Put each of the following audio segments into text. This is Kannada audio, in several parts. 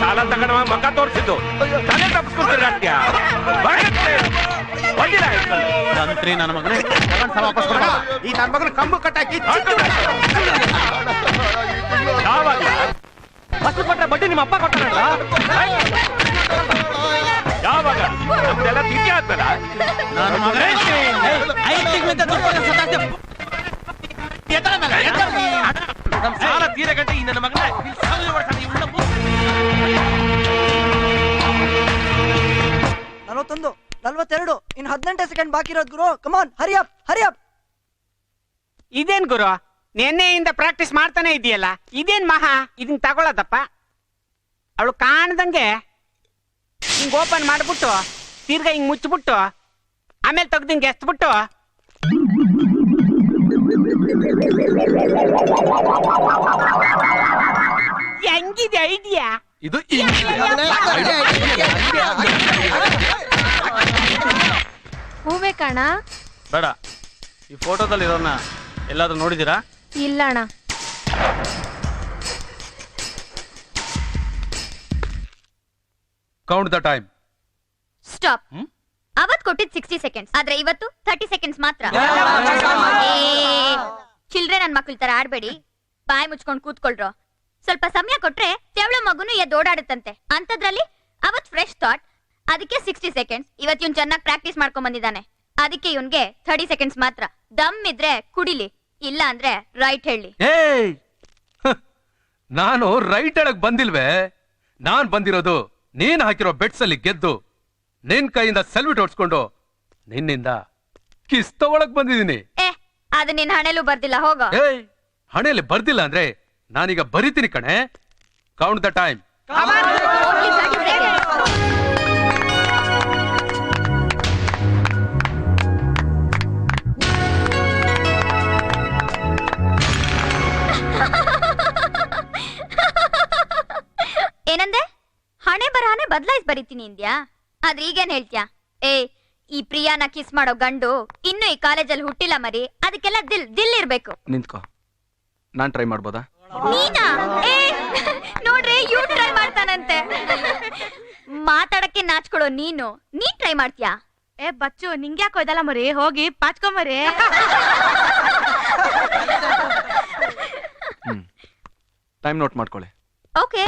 ಸಾಲ ತಗೊಂಡ ಮಕ್ಕ ತೋರಿಸಿದ್ದು ತಲೆ ತಪ್ಪಿಸ್ಕೊಳ್ತೀರ ತಂತ್ರಿ ನನ್ನ ಮಗನೇ ಈ ನನ್ನ ಮಗನ ಕಂಬು ಕಟ್ಟಾಕಿ ಯಾವಾಗ ಫಸ್ಟ್ ಕೊಟ್ರೆ ಬಡ್ಡಿ ನಿಮ್ಮ ಅಪ್ಪ ಕೊಟ್ಟಾರಲ್ಲ. ಯಾವಾಗ ನಮ್ದೆಲ್ಲ ತಿಥಿ ಆದ್ಮೇಲ ನನ್ನ ಮಗನೇ 5 ತಿಂಗಳಿಂದ ನಮ್ಮ ಸಾಲ ತೀರ ಗಂಟೆ ಈ ನನ್ನ ಮಗನೇ 41, 42, ಇನ್ನು 18 ಸೆಕೆಂಡ್ ಬಾಕಿ ಇರೋದು ಗುರು. ಕಮಾನ್, ಹರಿಯಪ್ ಹರಿಯಪ್. ಇದೇನ್ ಗುರು, ನಿನ್ನೆಯಿಂದ ಪ್ರಾಕ್ಟೀಸ್ ಮಾಡ್ತಾನೆ ಇದೆಯಲ್ಲ, ಇದೇನ್ ಮಹಾ ಇದನ್ ತಗೊಳದಪ್ಪ. ಅವಳು ಕಾಣ್ದಂಗೆ ಹಿಂಗ್ ಓಪನ್ ಮಾಡ್ಬಿಟ್ಟು ತಿರ್ಗಾ ಹಿಂಗ್ ಮುಚ್ಚಿಬಿಟ್ಟು ಆಮೇಲೆ ತೆಗ್ದಿಂಗ್ ಎಸ್ಬಿಟ್ಟು ಹೆಂಗಿದೆ ಐಡಿಯಾ ಇದು. ಹೂವೇ ಕಾಣ. ಬೇಡ, ಈ ಫೋಟೋದಲ್ಲಿ ಇರೋನ್ನ ಎಲ್ಲಾದ್ರೂ ನೋಡಿದೀರಾ? ಇಲ್ಲ ಅಣ್ಣ. Count the time. ಸ್ಟಾಪ್. ಅವತ್ ಕೊಟ್ಟಿದ್ 60 ಸೆಕೆಂಡ್ಸ್, ಆದ್ರೆ ಇವತ್ತು 30 ಸೆಕೆಂಡ್ಸ್ ಮಾತ್ರ. ಚಿಲ್ಡ್ರನ್ ನನ್ ಮಕ್ಳ ತರ ಆಡ್ಬೇಡಿ, ಬಾಯಿ ಮುಚ್ಕೊಂಡ್ ಕೂತ್ಕೊಳ್ರೋ. ಸ್ವಲ್ಪ ಸಮಯ ಕೊಟ್ರೆ ತೆವಳು ಮಗುನು ಎದ್ದು ಓಡಾಡುತ್ತಂತೆ. ಅಂತದ್ರಲ್ಲಿ ಅವತ್ ಫ್ರೆಶ್ ಥಾಟ್, ಅದಕ್ಕೆ 60 ಸೆಕೆಂಡ್ಸ್. ಇವತ್ತು ಇವ್ನ್ ಚೆನ್ನಾಗಿ ಪ್ರಾಕ್ಟೀಸ್ ಮಾಡ್ಕೊಂಡ್ ಬಂದಿದ್ದಾನೆ, ಅದಕ್ಕೆ ಇವನ್ಗೆ 30 ಸೆಕೆಂಡ್ಸ್ ಮಾತ್ರ. ದಮ್ ಇದ್ರೆ ಕುಡಿಲಿ, ಇಲ್ಲ ಅಂದ್ರೆ ರೈಟ್ ಹೇಳಿ. ನಾನು ರೈಟ್ ಹೇಳಕ್ ಬಂದಿಲ್ವೇ. ನಾನ್ ಬಂದಿರೋದು ನೀನ್ ಹಾಕಿರೋ ಬೆಟ್ಸ್ ಅಲ್ಲಿ ಗೆದ್ದು ನಿನ್ ಕೈಯಿಂದ ಸೆಲ್ವಿಟ್ ಹೊಡ್ಸ್ಕೊಂಡು ನಿನ್ನಿಂದ ಕಿಸ್ ತಗೊಳಕ್ ಬಂದಿದ್ದೀನಿ. ಅದು ನಿನ್ ಹಣೆಲೂ ಬರ್ದಿಲ್ಲ, ಹೋಗ. ಹಣೆಯಲ್ಲಿ ಬರ್ದಿಲ್ಲ ಅಂದ್ರೆ ನಾನೀಗ ಬರಿತೀನಿ ಕಣೆ. Count the time. ಏನಂದೆ? ಹಣೆ ಬರಹನೆ ಬದಲಾಯಿಸಿ ಬರಿತೀನಿ ಇಂದ್ಯಾ? ಆದ್ರೆ ಈಗೇನ್ ಹೇಳ್ತ್ಯಾ? ಈ ಪ್ರಿಯಾನ ಕಿಸ್ ಮಾಡೋ ಗಂಡು ಇನ್ನು ಈ ಕಾಲೇಜಲ್ಲಿ ಹುಟ್ಟಿಲ್ಲ ಮರಿ, ಅದಕ್ಕೆಲ್ಲ ದಿಲ್ ಇರ್ಬೇಕು. ನಿಂತ್ಕೋ, ನಾನ್ ಟ್ರೈ ಮಾಡ್ಬೋದಾ? ನೀನಾ? ನೋಡ್ರಿ, ಇವ್ ಟ್ರೈ ಮಾಡ್ತಾನಂತೆ. ಮಾತಾಡಕ್ಕೆ ನಾಚ್ಕೊಳೋ ನೀನ್ ಟ್ರೈ ಮಾಡ್ತೀಯಾ? ಬಚ್ಚು, ನಿಂಗ್ಯಾಕೋ ಇದಲ್ಲ ಮರಿ, ಹೋಗಿ ಪಾಚ್ಕೊಂಬರಿ. ಟೈಮ್ ನೋಟ್ ಮಾಡ್ಕೊಳ್ಳಿ. ಓಕೆ.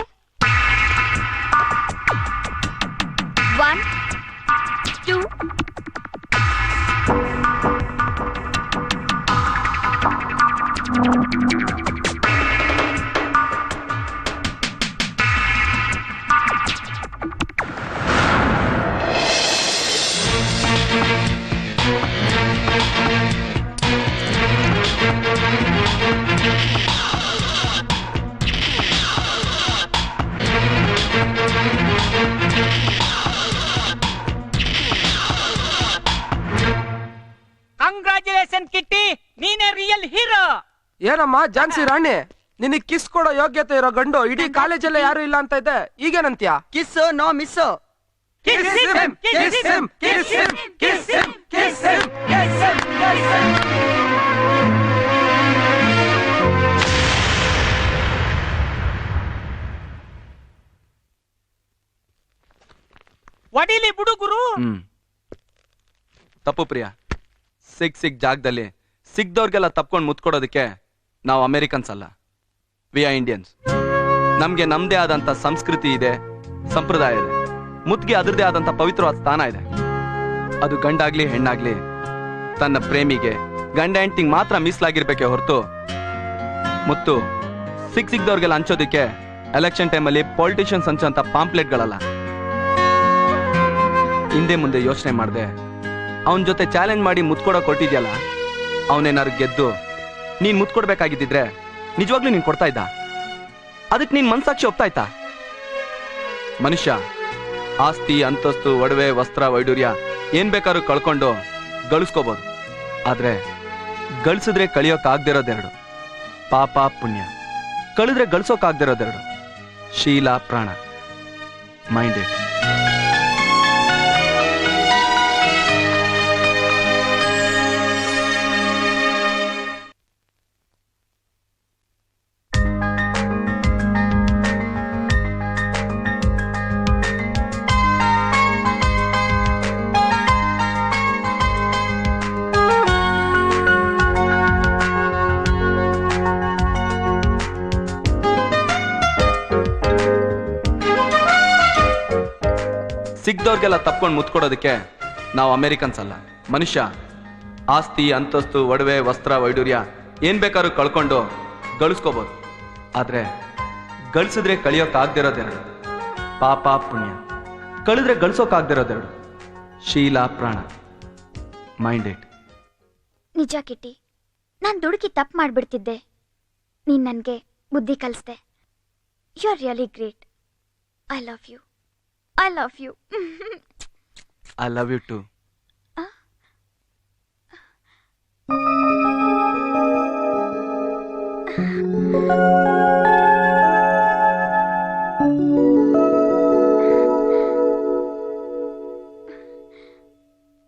1, 2. ಕಂಗ್ರಾಚುಲೇಷನ್ ಕಿಟ್ಟಿ, ನೀನೇ ರಿಯಲ್ ಹೀರೋ. ಏನಮ್ಮ ಝಾನ್ಸಿ ರಾಣಿ, ನಿನಗ್ ಕಿಸ್ ಕೊಡೋ ಯೋಗ್ಯತೆ ಇರೋ ಗಂಡು ಇಡೀ ಕಾಲೇಜಲ್ಲೇ ಯಾರು ಇಲ್ಲ ಅಂತ ಇದೆ. ಈಗೇನಂತ್ಯಾ? Kiss no miss. ಒಡಿಲಿ ಬಿಡು ಗುರು. ತಪ್ಪು ಪ್ರಿಯಾ. ಸಿಕ್ ಜಾಗದಲ್ಲಿ ಸಿಕ್ದವ್ರಿಗೆಲ್ಲ ತಪ್ಕೊಂಡು ಮುತ್ಕೊಡೋದಕ್ಕೆ ನಾವು ಅಮೆರಿಕನ್ಸ್ ಅಲ್ಲ, ವಿ ಆರ್ ಇಂಡಿಯನ್ಸ್. ನಮ್ಗೆ ನಮ್ದೇ ಆದಂತ ಸಂಸ್ಕೃತಿ ಇದೆ, ಸಂಪ್ರದಾಯ ಇದೆ. ಮುತ್ಗೆ ಅದರದೇ ಆದಂತ ಪವಿತ್ರವಾದ ಸ್ಥಾನ ಇದೆ. ಅದು ಗಂಡಾಗ್ಲಿ ಹೆಣ್ಣಾಗ್ಲಿ ತನ್ನ ಪ್ರೇಮಿಗೆ, ಗಂಡ ಹೆಂಡತಿಗೆ ಮಾತ್ರ ಮೀಸಲಾಗಿರ್ಬೇಕೆ ಹೊರತು ಮುತ್ತು ಸಿಕ್ದವ್ರಿಗೆಲ್ಲ ಹಂಚೋದಕ್ಕೆ ಎಲೆಕ್ಷನ್ ಟೈಮಲ್ಲಿ ಪೊಲಿಟಿಷಿಯನ್ಸ್ ಹಂಚೋಂತ ಪಾಂಪ್ಲೆಟ್ಗಳಲ್ಲ. ಹಿಂದೆ ಮುಂದೆ ಯೋಚನೆ ಮಾಡ್ದೆ ಅವನ ಜೊತೆ ಚಾಲೆಂಜ್ ಮಾಡಿ ಮುತ್ಕೊಡೋ ಕೊಟ್ಟಿದ್ಯಲ್ಲ, ಅವನೇನಾರು ಗೆದ್ದು ನೀನ್ ಮುತ್ಕೊಡ್ಬೇಕಾಗಿದ್ದಿದ್ರೆ ನಿಜವಾಗ್ಲೂ ನೀನ್ ಕೊಡ್ತಾ ಇದ್ದ? ಅದಕ್ಕೆ ನೀನ್ ಮನ್ಸಾಕ್ಷಿ ಒಪ್ತಾ ಇತ್ತಾ? ಮನುಷ್ಯ ಆಸ್ತಿ, ಅಂತಸ್ತು, ಒಡವೆ, ವಸ್ತ್ರ, ವೈಡೂರ್ಯ ಏನ್ ಬೇಕಾದ್ರೂ ಕಳ್ಕೊಂಡು ಗಳಿಸ್ಕೋಬಹುದು. ಆದ್ರೆ ಗಳಿಸಿದ್ರೆ ಕಳಿಯೋಕಾಗ್ದಿರೋದೆರಡು, ಪಾಪ ಪುಣ್ಯ. ಕಳೆದ್ರೆ ಗಳಿಸೋಕಾಗ್ದಿರೋದೆರಡು, ಶೀಲ ಪ್ರಾಣ. Mind it. ಸಿಕ್ದವ್ರಿಗೆಲ್ಲ ತಪ್ಕೊಂಡು ಮುತ್ಕೊಡೋದಕ್ಕೆ ನಾವು ಅಮೇರಿಕನ್ಸ್ ಅಲ್ಲ, ಮನುಷ್ಯ. ಆಸ್ತಿ, ಅಂತಸ್ತು, ಒಡವೆ, ವಸ್ತ್ರ, ವೈಡೂರ್ಯ ಏನ್ ಬೇಕಾದ್ರೂ ಕಳ್ಕೊಂಡು ಗಳಿಸ್ಕೋಬೋದು. ಆದ್ರೆ ಗಳಿಸಿದ್ರೆ ಕಳಿಯೋಕ್ಕಾಗ್ದಿರೋದೆರಡು, ಪಾಪ ಪುಣ್ಯ. ಕಳೆದ್ರೆ ಗಳಿಸೋಕ್ಕಾಗ್ದಿರೋದೆರಡು, ಶೀಲ ಪ್ರಾಣ. Mind it. ನಿಜ ಕಿಟ್ಟಿ, ನಾನ್ ದುಡುಕಿ ತಪ್ಪು ಮಾಡ್ಬಿಡ್ತಿದ್ದೆ. ನೀನ್ ನನ್ಗೆ ಬುದ್ಧಿ ಕಲಿಸ್ದೆ. You are really great. I love you. I love you. I love you too.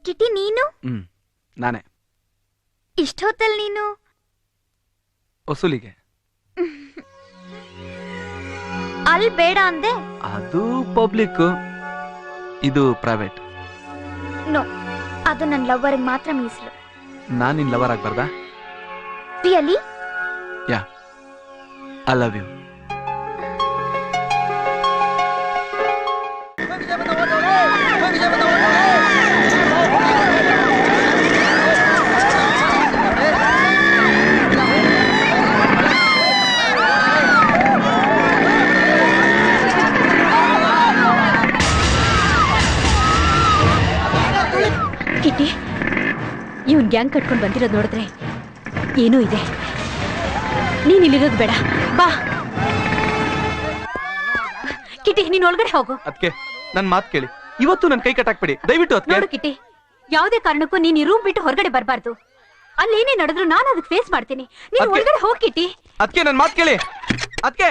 Kitty, ನೀನು ನಾನೇ. ಇಷ್ಟೊತ್ತಲ್ಲಿ ನೀನು ವಸೂಲಿಗೆ. ಅಲ್ಲಿ ಬೇಡ ಅಂದೆ. ಅದು ಪಬ್ಲಿಕ್, ಇದು ಪ್ರೈವೇಟ್. ನೋ, ಅದು ನನ್ನ ಲವ್ವರ್ಗೆ ಮಾತ್ರ ಮೀಸಲು. ನಾನು ನಿನ್ ಲವರ್ ಆಗ್ಬಾರ್ದಾ? Really? Ya, I love you. Kitty, ಇವನ್ ಗ್ಯಾಂಗ್ ಕಟ್ಕೊಂಡು ಬಂದಿರೋದು ನೋಡಿದ್ರೆ ಏನೂ ಇದೆ. ನೀನ್ ಇಲ್ಲಿರೋದು ಬೇಡ, ಬಾ. ಕಿಟ್ಟಿ, ನೀನ್ ಒಳಗಡೆ ಹೋಗು. ಅದಕ್ಕೆ ನನ್ ಮಾತು ಕೇಳಿ, ಇವತ್ತು ನನ್ ಕೈ ಕಟ್ಟಾಕ್ಬೇಡಿ ದಯವಿಟ್ಟು. ನೋಡು ಅದಕ್ಕೆ ಕಿಟ್ಟಿ, ಯಾವುದೇ ಕಾರಣಕ್ಕೂ ನೀನ್ ಈ ರೂಮ್ ಬಿಟ್ಟು ಹೊರಗಡೆ ಬರಬಾರ್ದು. ಅಲ್ಲಿ ಏನೇ ನಡೆದ್ರು ನಾನು ಅದಕ್ಕೆ ಫೇಸ್ ಮಾಡ್ತೀನಿ. ನೀನ್ ಅದ್ಕೆ- ಒಳಗಡೆ ಹೋಗ್ ಕಿಟ್ಟಿ. ಅದಕ್ಕೆ ನನ್ ಮಾತು ಕೇಳಿ. ಅದಕ್ಕೆ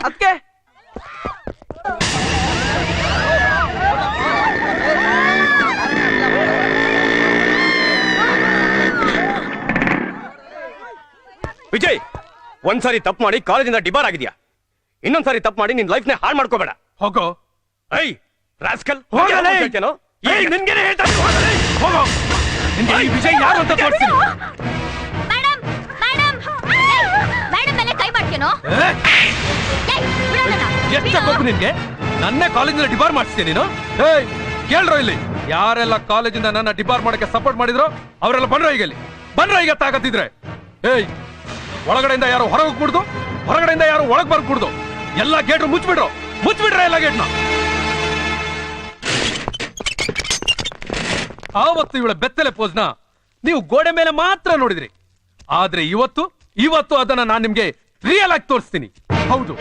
ಅದಕ್ಕೆ ವಿಜಯ್, ಒಂದ್ಸಾರಿ ತಪ್ಪು ಮಾಡಿ ಕಾಲೇಜಿಂದ ಡಿಬಾರ್ ಆಗಿದ್ಯಾ. ಇನ್ನೊಂದ್ಸಾರಿ ತಪ್ಪು ಮಾಡಿ ನಿನ್ ಲೈಫ್ ನೇ ಹಾಳು ಮಾಡ್ಕೋಬೇಡ. ಹೋಗೋ. ಐ ರಾಸ್ಕಲ್, ಹೋಗಲೇ. ನಿನ್ಗೇನೆ ಹೇಳ್ತಾ ಇದ್ದೀನಿ, ಹೋಗಲೇ. ಹೋಗೋ. ನಿನ್ಗೆ ಈ ವಿಜಯ್ ಯಾರು ಅಂತ ತೋರಿಸ್ತೀನಿ. ಮೇಡಮ್, ಮೇಡಮ್, ಮೇಡಮ್ ಮೇಲೆ ಕೈ ಮಾಡ್ತೀನೋ? ಎಷ್ಟು ಕೊಬ್ಬು ನಿನ್ಗೆ? ನನ್ನೇ ಕಾಲೇಜಿಂದ ಡಿಬಾರ್ ಮಾಡಿಸ್ತೀನಿ ನೀನು? ಏಯ್, ಕೇಳ್ರೋ ಇಲ್ಲಿ, ಯಾರೆಲ್ಲ ಕಾಲೇಜಿಂದ ನನ್ನ ಡಿಬಾರ್ ಮಾಡಕ್ಕೆ ಸಪೋರ್ಟ್ ಮಾಡಿದ್ರು ಅವರೆಲ್ಲ ಬಂದ್ರ ಈಗ ಇಲ್ಲಿ. ಬಂದ್ರ ಈಗ ತಾಕತ್ತಿದ್ರೆ. ಏಯ್, ಒಳಗಡೆಯಿಂದ ಯಾರು ಹೊರಗೆ ಕೂಡ್ದು, ಹೊರಗಡೆಯಿಂದ ಯಾರು ಒಳಗ್ ಬರ್ಕೂಡ್ದು. ಎಲ್ಲ ಗೇಟ್ ಮುಚ್ಚಿಬಿಡ್ರೆ ಎಲ್ಲ ಗೇಟ್ನ. ಆವತ್ತು ಇವಳ ಬೆತ್ತಲೆ ಪೋಸ್ನ ನೀವು ಗೋಡೆ ಮೇಲೆ ಮಾತ್ರ ನೋಡಿದ್ರಿ. ಆದ್ರೆ ಇವತ್ತು ಅದನ್ನ ನಾನು ನಿಮ್ಗೆ ರಿಯಲ್ ಆಗಿ ತೋರಿಸ್ತೀನಿ. ಹೌದು,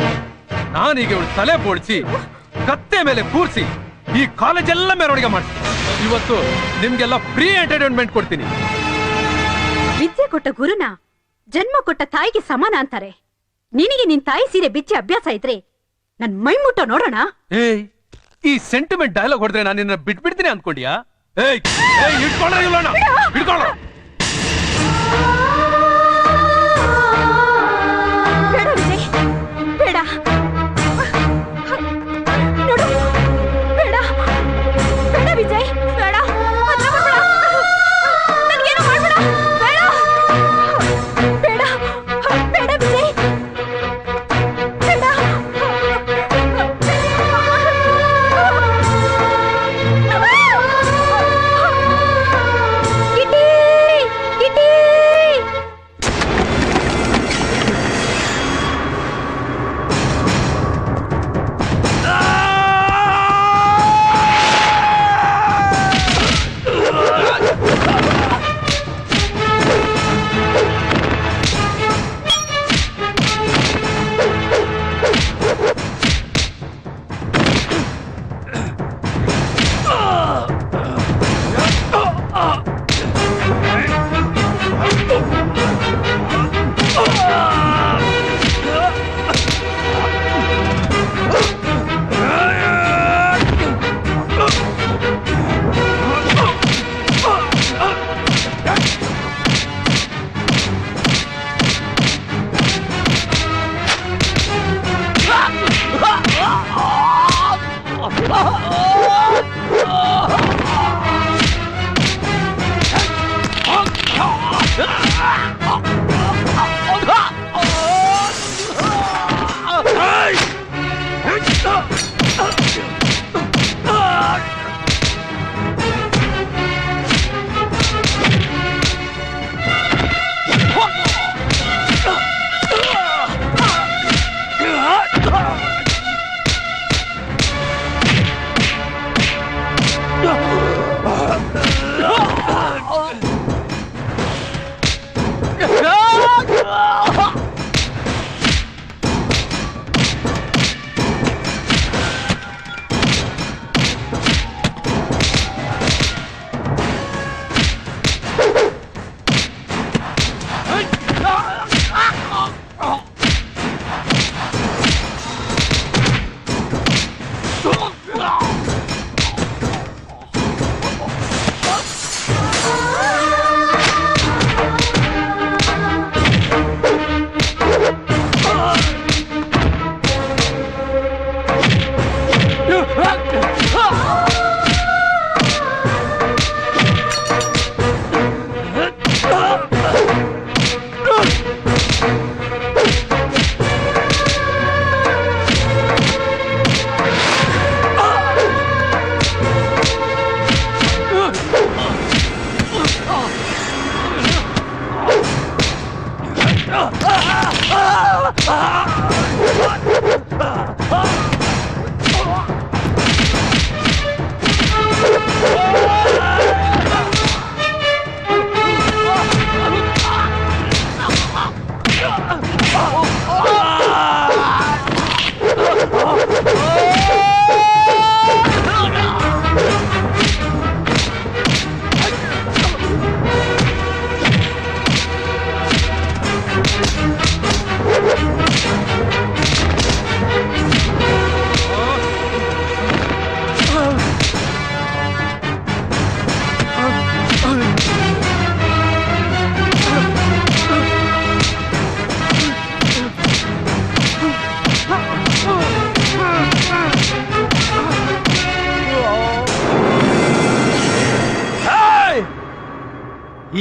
ನಾನೀಗ ಇವಳು ತಲೆ ಬೋಳ್ಸಿ ಕತ್ತೆ ಮೇಲೆ ಕೂರಿಸಿ ಈ ಕಾಲೇಜೆಲ್ಲ ಮೆರವಣಿಗೆ ಮಾಡಿಸ್ತೀನಿ. ಇವತ್ತು ನಿಮ್ಗೆಲ್ಲ ಫ್ರೀ ಎಂಟರ್ಟೈನ್ಮೆಂಟ್ ಕೊಡ್ತೀನಿ. ವಿದ್ಯೆ ಕೊಟ್ಟ ಗುರುನ ಜನ್ಮ ಕೊಟ್ಟ ತಾಯಿಗೆ ಸಮಾನ ಅಂತಾರೆ. ನಿನಗೆ ನಿನ್ ತಾಯಿ ಸೀರೆ ಬಿಚ್ಚಿ ಅಭ್ಯಾಸ ಇದ್ರೆ ನನ್ ಮೈ ಮುಟ್ಟೋ ನೋಡೋಣ. ಏಯ್, ಈ ಸೆಂಟಿಮೆಂಟ್ ಡೈಲಾಗ್ ಹೊಡೆದ್ರೆ ನಾನು ನಿನ್ನ ಬಿಟ್ಬಿಡ್ತೀನಿ ಅನ್ಕೊಂಡಿಯಾ? ಏಯ್, ಇಟ್ಕೊಂಡ್ರೆ ಇಲ್ಲೋಣ, ಇಟ್ಕೊಳ್ಳ. ಬೇಡ ವಿಜಯ್, ಬೇಡ. ನೋಡು, ಬೇಡ ಬೇಡ ವಿಜಯ್, ಬೇಡ. ನನ್ಗೇನು ಮಾಡ್ಬೇಡ, ಬೇಡ ಬೇಡ ಬೇಡ ವಿಜಯ್, ಬೇಡ. ಕಿಟ್ಟಿ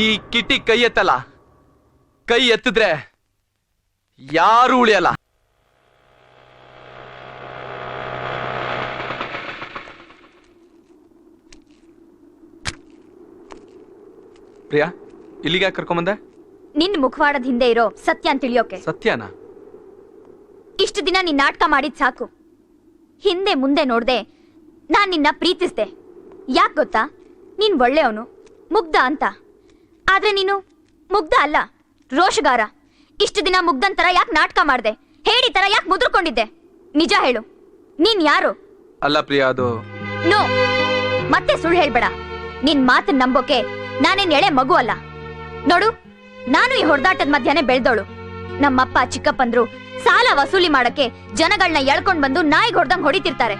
ಈ ಕಿಟ್ಟಿ ಕೈ ಎತ್ತಲ್ಲ, ಕೈ ಎತ್ತಿದ್ರೆ ಯಾರು ಉಳಿಯಲ್ಲ. ಪ್ರಿಯಾ, ಇಲ್ಲಿಗೆ ಕರ್ಕೊಂಬಂದೆ? ನಿನ್ ಮುಖವಾಡದ ಹಿಂದೆ ಇರೋ ಸತ್ಯ ಅಂತ ತಿಳಿಯೋಕೆ. ಸತ್ಯನಾ? ಇಷ್ಟು ದಿನ ನೀನ್ ನಾಟಕ ಮಾಡಿದ್ ಸಾಕು. ಹಿಂದೆ ಮುಂದೆ ನೋಡ್ದೆ ನಾನ್ ನಿನ್ನ ಪ್ರೀತಿಸ್ದೆ. ಯಾಕೆ ಗೊತ್ತಾ? ನೀನ್ ಒಳ್ಳೆಯವನು, ಮುಗ್ಧ ಅಂತ. ಆದ್ರೆ ನೀನು ಮುಗ್ಧ ಅಲ್ಲ, ರೋಷಗಾರ. ಇಷ್ಟು ದಿನ ಮುಗ್ಧನ್ ತರ ಯಾಕೆ ನಾಟಕ ಮಾಡ್ದೆ? ಹೇಳಿ ತರ ಯಾಕೆ ಮುದ್ರಕೊಂಡಿದ್ದೆ? ನಿಜ ಹೇಳು, ನೀನ್ ಯಾರು? ಅಲ್ಲ ಪ್ರಿಯಾ, ಅದು ನೋ, ಮತ್ತೆ ಸುಳ್ಳು ಹೇಳ್ಬೇಡ. ನಿನ್ ಮಾತನ್ನ ನಂಬೋಕೆ ನಾನೇನ್ ಎಳೆ ಮಗು ಅಲ್ಲ. ನೋಡು, ನಾನು ಈ ಹೊಡೆದಾಟದ ಮಧ್ಯಾಹ್ನ ಬೆಳ್ದೋಳು. ನಮ್ಮಪ್ಪ ಚಿಕ್ಕಪ್ಪಂದ್ರು ಸಾಲ ವಸೂಲಿ ಮಾಡಕ್ಕೆ ಜನಗಳನ್ನ ಎಳ್ಕೊಂಡ್ ಬಂದು ನಾಯಿಗೆ ಹೊಡೆದಂಗ್ ಹೊಡಿತಿರ್ತಾರೆ.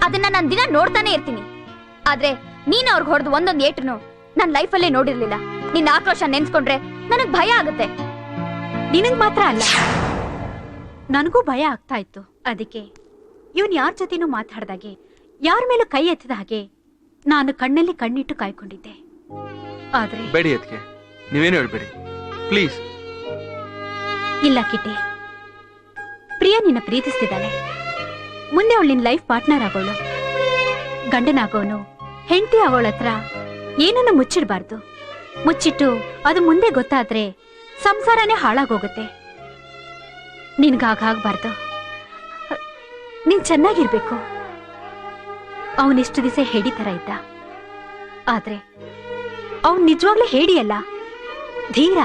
ಅದನ್ನ ನಾನ್ ದಿನ ನೋಡ್ತಾನೆ ಇರ್ತೀನಿ. ಆದ್ರೆ ನೀನ್ ಅವ್ರಿಗೆ ಹೊಡೆದು ಒಂದೊಂದ್ ಏಟನು ನನ್ ಲೈಫಲ್ಲೇ ನೋಡಿರ್ಲಿಲ್ಲ. ನಿನ್ನ ಆಕ್ರೋಶ ನೆನ್ಸ್ಕೊಂಡ್ರೆ ನನಗ್ ಭಯ ಆಗುತ್ತೆ. ನಿನಗ್ ಮಾತ್ರ ಅಲ್ಲ, ನನಗೂ ಭಯ ಆಗ್ತಾ ಇತ್ತು. ಅದಕ್ಕೆ ಇವನ್ ಯಾರ ಜೊತೆನೂ ಮಾತಾಡ್ದಾಗೆ, ಯಾರ ಮೇಲೂ ಕೈ ಎತ್ತಿದ ಹಾಗೆ ನಾನು ಕಣ್ಣಲ್ಲಿ ಕಣ್ಣಿಟ್ಟು ಕಾಯ್ಕೊಂಡಿದ್ದೆ. ಆದ್ರೆ ಬೇಡಿ ಅದಕ್ಕೆ ನೀವೇನು ಹೇಳ್ಬೇಡಿ ಪ್ಲೀಸ್. ಇಲ್ಲ ಕಿಟ್ಟಿ, ಪ್ರಿಯಾ ನಿನ್ನ ಪ್ರೀತಿಸ್ತಿದ್ದಾಳೆ. ಮುಂದೆ ಅವಳು ನಿನ್ ಲೈಫ್ ಪಾರ್ಟ್ನರ್ ಆಗೋಳು. ಗಂಡನಾಗೋನು ಹೆಂಡತಿ ಆಗೋಳ ಹತ್ರ ಏನನ್ನು ಮುಚ್ಚಿಡ್ಬಾರ್ದು. ಮುಚ್ಚಿಟ್ಟು ಅದು ಮುಂದೆ ಗೊತ್ತಾದ್ರೆ ಸಂಸಾರನೇ ಹಾಳಾಗೋಗುತ್ತೆ. ನಿನ್ಗಾಗಬಾರ್ದು. ನೀನ್ ಚೆನ್ನಾಗಿರ್ಬೇಕು. ಅವನಿಷ್ಟು ದಿವಸ ಹೇಡಿ ತರ ಇದ್ದ, ಆದ್ರೆ ಅವನ್ ನಿಜವಾಗ್ಲೂ ಹೇಡಿಯಲ್ಲ, ಧೀರ.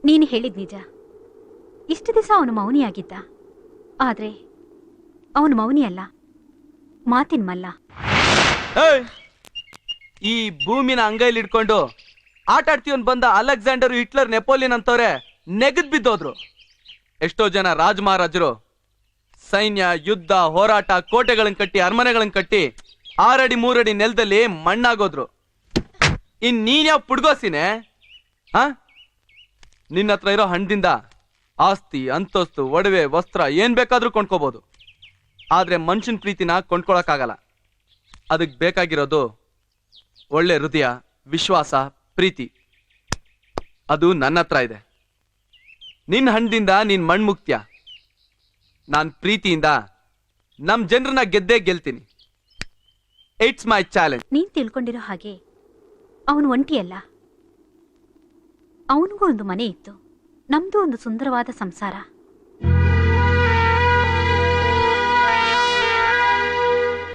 ನೀನು ಹೇಳಿದ್ ನಿಜ. ಇಷ್ಟು ದಿವಸ ಅವನು ಮೌನಿಯಾಗಿದ್ದ, ಆದ್ರೆ ಅವನು ಮೌನಿ ಅಲ್ಲ, ಮಾತಿನ ಮಲ್ಲ. ಈ ಭೂಮಿನ ಅಂಗೈಲಿ ಇಟ್ಕೊಂಡು ಆಟ ಆಡ್ತೀವನ್ ಬಂದ ಅಲೆಕ್ಸಾಂಡರ್, ಹಿಟ್ಲರ್, ನೆಪೋಲಿಯನ್ ಅಂತವ್ರೆ ನೆಗದ್ ಬಿದ್ದೋದ್ರು. ಎಷ್ಟೋ ಜನ ರಾಜ ಮಹಾರಾಜರು ಸೈನ್ಯ, ಯುದ್ಧ, ಹೋರಾಟ, ಕೋಟೆಗಳನ್ನ ಕಟ್ಟಿ, ಅರಮನೆಗಳನ್ನ ಕಟ್ಟಿ 6 ಅಡಿ 3 ಅಡಿ ನೆಲದಲ್ಲಿ ಮಣ್ಣಾಗೋದ್ರು. ಇನ್ ನೀನ್ಯಾವ ಪುಡ್ಗೋಸಿನೇ? ನಿನ್ನ ಹತ್ರ ಇರೋ ಹಣದಿಂದ ಆಸ್ತಿ, ಅಂತಸ್ತು, ಒಡವೆ, ವಸ್ತ್ರ ಏನ್ ಬೇಕಾದ್ರೂ ಕೊಂಡ್ಕೋಬಹುದು. ಆದ್ರೆ ಮನುಷ್ಯನ ಪ್ರೀತಿನ ಕೊಂಡ್ಕೊಳಕ್ಕಾಗಲ್ಲ. ಅದಕ್ಕೆ ಬೇಕಾಗಿರೋದು ಒಳ್ಳೆ ಹೃದಯ, ವಿಶ್ವಾಸ, ಪ್ರೀತಿ. ಅದು ನನ್ನ ಹತ್ರ ಇದೆ. ನಿನ್ನ ಹಣದಿಂದ ನೀನ್ ಮಣ್ಮುಕ್ತ್ಯ. ನಾನ್ ಪ್ರೀತಿಯಿಂದ ನಮ್ ಜನರನ್ನ ಗೆದ್ದೇ ಗೆಲ್ತೀನಿ. It's my challenge. ನೀನ್ ತಿಳ್ಕೊಂಡಿರೋ ಹಾಗೆ ಅವನು ಒಂಟಿಯಲ್ಲ. ಅವನಿಗೂ ಒಂದು ಮನೆ ಇತ್ತು, ನಮ್ದು ಒಂದು ಸುಂದರವಾದ ಸಂಸಾರ.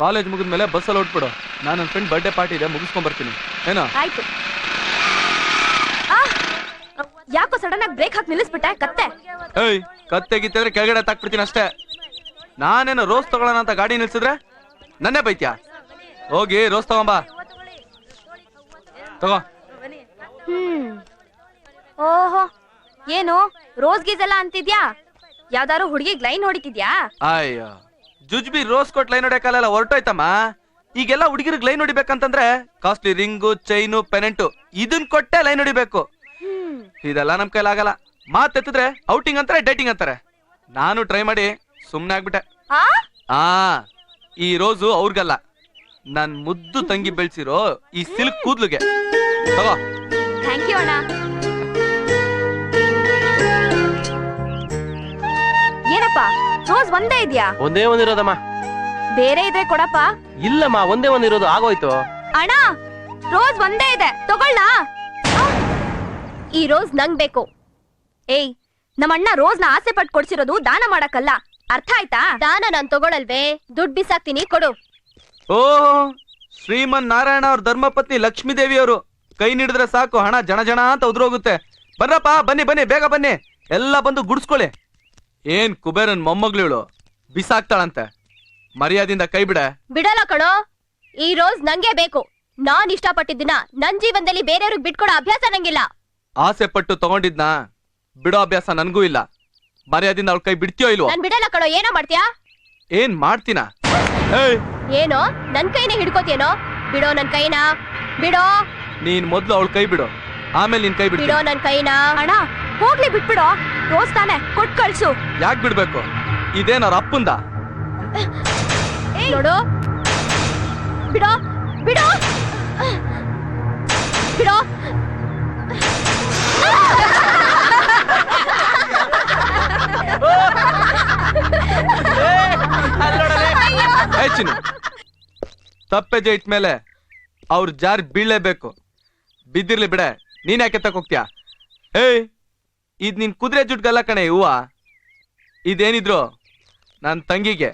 ಕಾಲೇಜ್ ಮುಗಿದ್ಮೇಲೆ ಬಸ್ಸಲ್ಲಿ ಹೊಟ್ಬಿಡು. ನಾನು ನನ್ನ ಫ್ರೆಂಡ್ ಬರ್ಡೇ ಪಾರ್ಟಿ ಇದೆ, ಮುಗಿಸ್ಕೊಂಡ್ ಬರ್ತೀನಿ. ಏನೋ? ಆಯ್ತು. ಯಾಕೋ ಸಡನ್ ಆಗಿ ಬ್ರೇಕ್ ಹಾಕಿ ನಿಲ್ಲಿಸ್ಬಿಟ್ಟೆ ಕತ್ತೆ? ಏಯ್, ಕತ್ತೆಗಿತ್ತಿದ್ರೆ ಕೆಳಗಡೆ ತಾಕ್ಬಿಡ್ತೀನಿ ಅಷ್ಟೇ. ನಾನೇನು ರೋಸ್ ತಗೊಳ್ಳೋಣ ಅಂತ ಗಾಡಿ ನಿಲ್ಸಿದ್ರೆ ನನ್ನೇ ಬೈತ್ಯಾ? ಹೋಗಿ ರೋಸ್ ತಗೊಂಬಾ. ತಗೋ. ಓಹೋ, ಏನು ರೋಸ್ ಗೀಸ್ ಎಲ್ಲ ಅಂತಿದ್ಯಾ? ಯಾವ್ದಾರು ಹುಡುಗಿಗ್ ಲೈನ್ ಹೊಡಿತಿದ್ಯಾ? ಅಯ್ಯೋ ಜುಜ್ಬಿ ರೋಸ್ ಕೊಟ್ ಲೈನ್ ಹೊಡೆಯಕಾಲೆಲ್ಲ ಹೊರಟೋಯ್ತಮ್ಮ. ಈಗೆಲ್ಲ ಹುಡುಗಿರಿಗೆ ಲೈನ್ ಹೊಡಿಬೇಕಂತಂದ್ರೆ ಕಾಸ್ಟ್ಲಿ ರಿಂಗು ಚೈನು ಪೆನೆಂಟು ಇದನ್ ಕೊಟ್ಟೆ ಲೈನ್ ಹೊಡಿಬೇಕು. ಇದೆಲ್ಲ ನಮ್ ಕೈಲಾಗಲ್ಲ. ಮಾತೆತ್ತಿದ್ರೆ ಔಟಿಂಗ್ ಅಂತಾರೆ, ಡೇಟಿಂಗ್ ಅಂತಾರೆ. ನಾನು ಟ್ರೈ ಮಾಡಿ ಸುಮ್ನೆ ಆಗ್ಬಿಟ್ಟೆ. ಈ ರೋಸು ಅವ್ರಿಗಲ್ಲ, ನನ್ ಮುದ್ದು ತಂಗಿ ಬೆಳ್ಸಿರೋ ಈ ಸಿಲ್ಕ್ ಕೂದ್ಲುಗೆ. ತಗೋ. ಥ್ಯಾಂಕ್ ಯು ಅಣ್ಣ. ಏನಪ್ಪ ರೋಸ್ ಒಂದೇ ಇದ್ಯಾ? ಒಂದೇ ಒಂದಿರೋದಮ್ಮ. ಬೇರೆ ಇದ್ರೆ ಕೊಡಪ್ಪ. ಇಲ್ಲಮ್ಮ, ಒಂದೇ ಒಂದಿರೋದು, ಆಗೋಯ್ತು. ಅಣ್ಣ ರೋಸ್ ಒಂದೇ ಇದೆ, ತಗೊಳ್ಳ. ಈ ರೋಸ್ ನಂಗ್ ಬೇಕು. ಏಯ್, ನಮ್ಮಣ್ಣ ರೋಸ್ ನ ಆಸೆ ಪಟ್ಟು ಕೊಡ್ಸಿರೋದು ದಾನ ಮಾಡಕ್ಕಲ್ಲ, ಅರ್ಥ ಆಯ್ತಾ? ದಾನ ನಾನ್ ತಗೊಳಲ್ವೇ, ದುಡ್ಡು ಬಿಸಾಕ್ತೀನಿ, ಕೊಡು. ಓ, ಶ್ರೀಮನ್ ನಾರಾಯಣ ಅವ್ರ ಧರ್ಮಪತ್ನಿ ಲಕ್ಷ್ಮೀ ದೇವಿ ಅವರು ಕೈ ನೀಡಿದ್ರೆ ಸಾಕು, ಹಣ ಜನ ಜನ ಅಂತ ಉದ್ರೋಗುತ್ತೆ. ಬರ್ರಪ್ಪ, ಬನ್ನಿ ಬನ್ನಿ, ಬೇಗ ಬನ್ನಿ, ಎಲ್ಲ ಬಂದು ಗುಡ್ಸ್ಕೊಳ್ಳಿ. ಏನ್ ಕುಬೇರನ್ ಮೊಮ್ಮಗಳು ಬಿಸಾಕ್ತಾಳಂತೆ, ಮರ್ಯಾದಿಂದ ಕೈ ಬಿಡ. ಬಿಡಲ್ಲ ಕಣೋ, ಈ ರೋಸ್ ನಂಗೆ ಬೇಕು. ನಾನ್ ಇಷ್ಟಪಟ್ಟಿದ್ದನ್ನ ನನ್ ಜೀವನದಲ್ಲಿ ಬೇರೆಯವ್ರಿಗೆ ಬಿಟ್ಕೊಡೋ ಅಭ್ಯಾಸ ನಂಗಿಲ್ಲ. ಆಸೆ ಪಟ್ಟು ತಗೊಂಡಿದ್ನ ಬಿಡೋ ಅಭ್ಯಾಸ ನನ್ಗೂ ಇಲ್ಲ. ಮರ್ಯಾದಿಂದ ಅವಳ ಕೈ ಬಿಡ್ತೀಯೋ ಇಲ್ವೋ? ನಾನ್ ಬಿಡಲ್ಲ ಕಣೋ, ಏನೋ ಮಾಡ್ತೀಯಾ? ಏನ್ ಮಾಡ್ತೀನ? ಏನೋ ನನ್ ಕೈನೇ ಹಿಡ್ಕೋತೇನೋ? ಬಿಡೋ ನನ್ ಕೈನಾ, ಬಿಡೋ. ನೀನ್ ಮೊದ್ಲು ಅವಳ ಕೈ ಬಿಡು, ಆಮೇಲೆ ನಿನ್ ಕೈ ಬಿಡೋ ಬಿಡೋ. ನನ್ ಕೈನಾ. ಅಣ್ಣ ಹೋಗ್ಲಿ, ಬಿಟ್ಬಿಡೋ. ರೋಸ್ ತಾನೆ, ಕೊಟ್ ಕಳ್ಸು. ಯಾಕೆ ಬಿಡ್ಬೇಕು? ಇದೇನ ಅವ್ರ ಅಪ್ಪಂದ? ನೋಡು, ಬಿಡೋ ಬಿಡೋ ಬಿಡೋ. ಚಿನ್ನು, ತಪ್ಪೆಜೆ ಇಟ್ಮೇಲೆ ಅವ್ರ ಜಾರ್ ಬೀಳಲೇಬೇಕು. ಬಿದ್ದಿರ್ಲಿ ಬಿಡೆ, ನೀನ್ ಯಾಕೆ ತಕೋಗ್ತೀಯ? ಏಯ್, ಇದ್ ನಿನ್ ಕುದುರೆ ಜುಟ್ಗಲ್ಲ ಕಣೆ ಹೂವ, ಇದೇನಿದ್ರು ನನ್ ತಂಗಿಗೆ.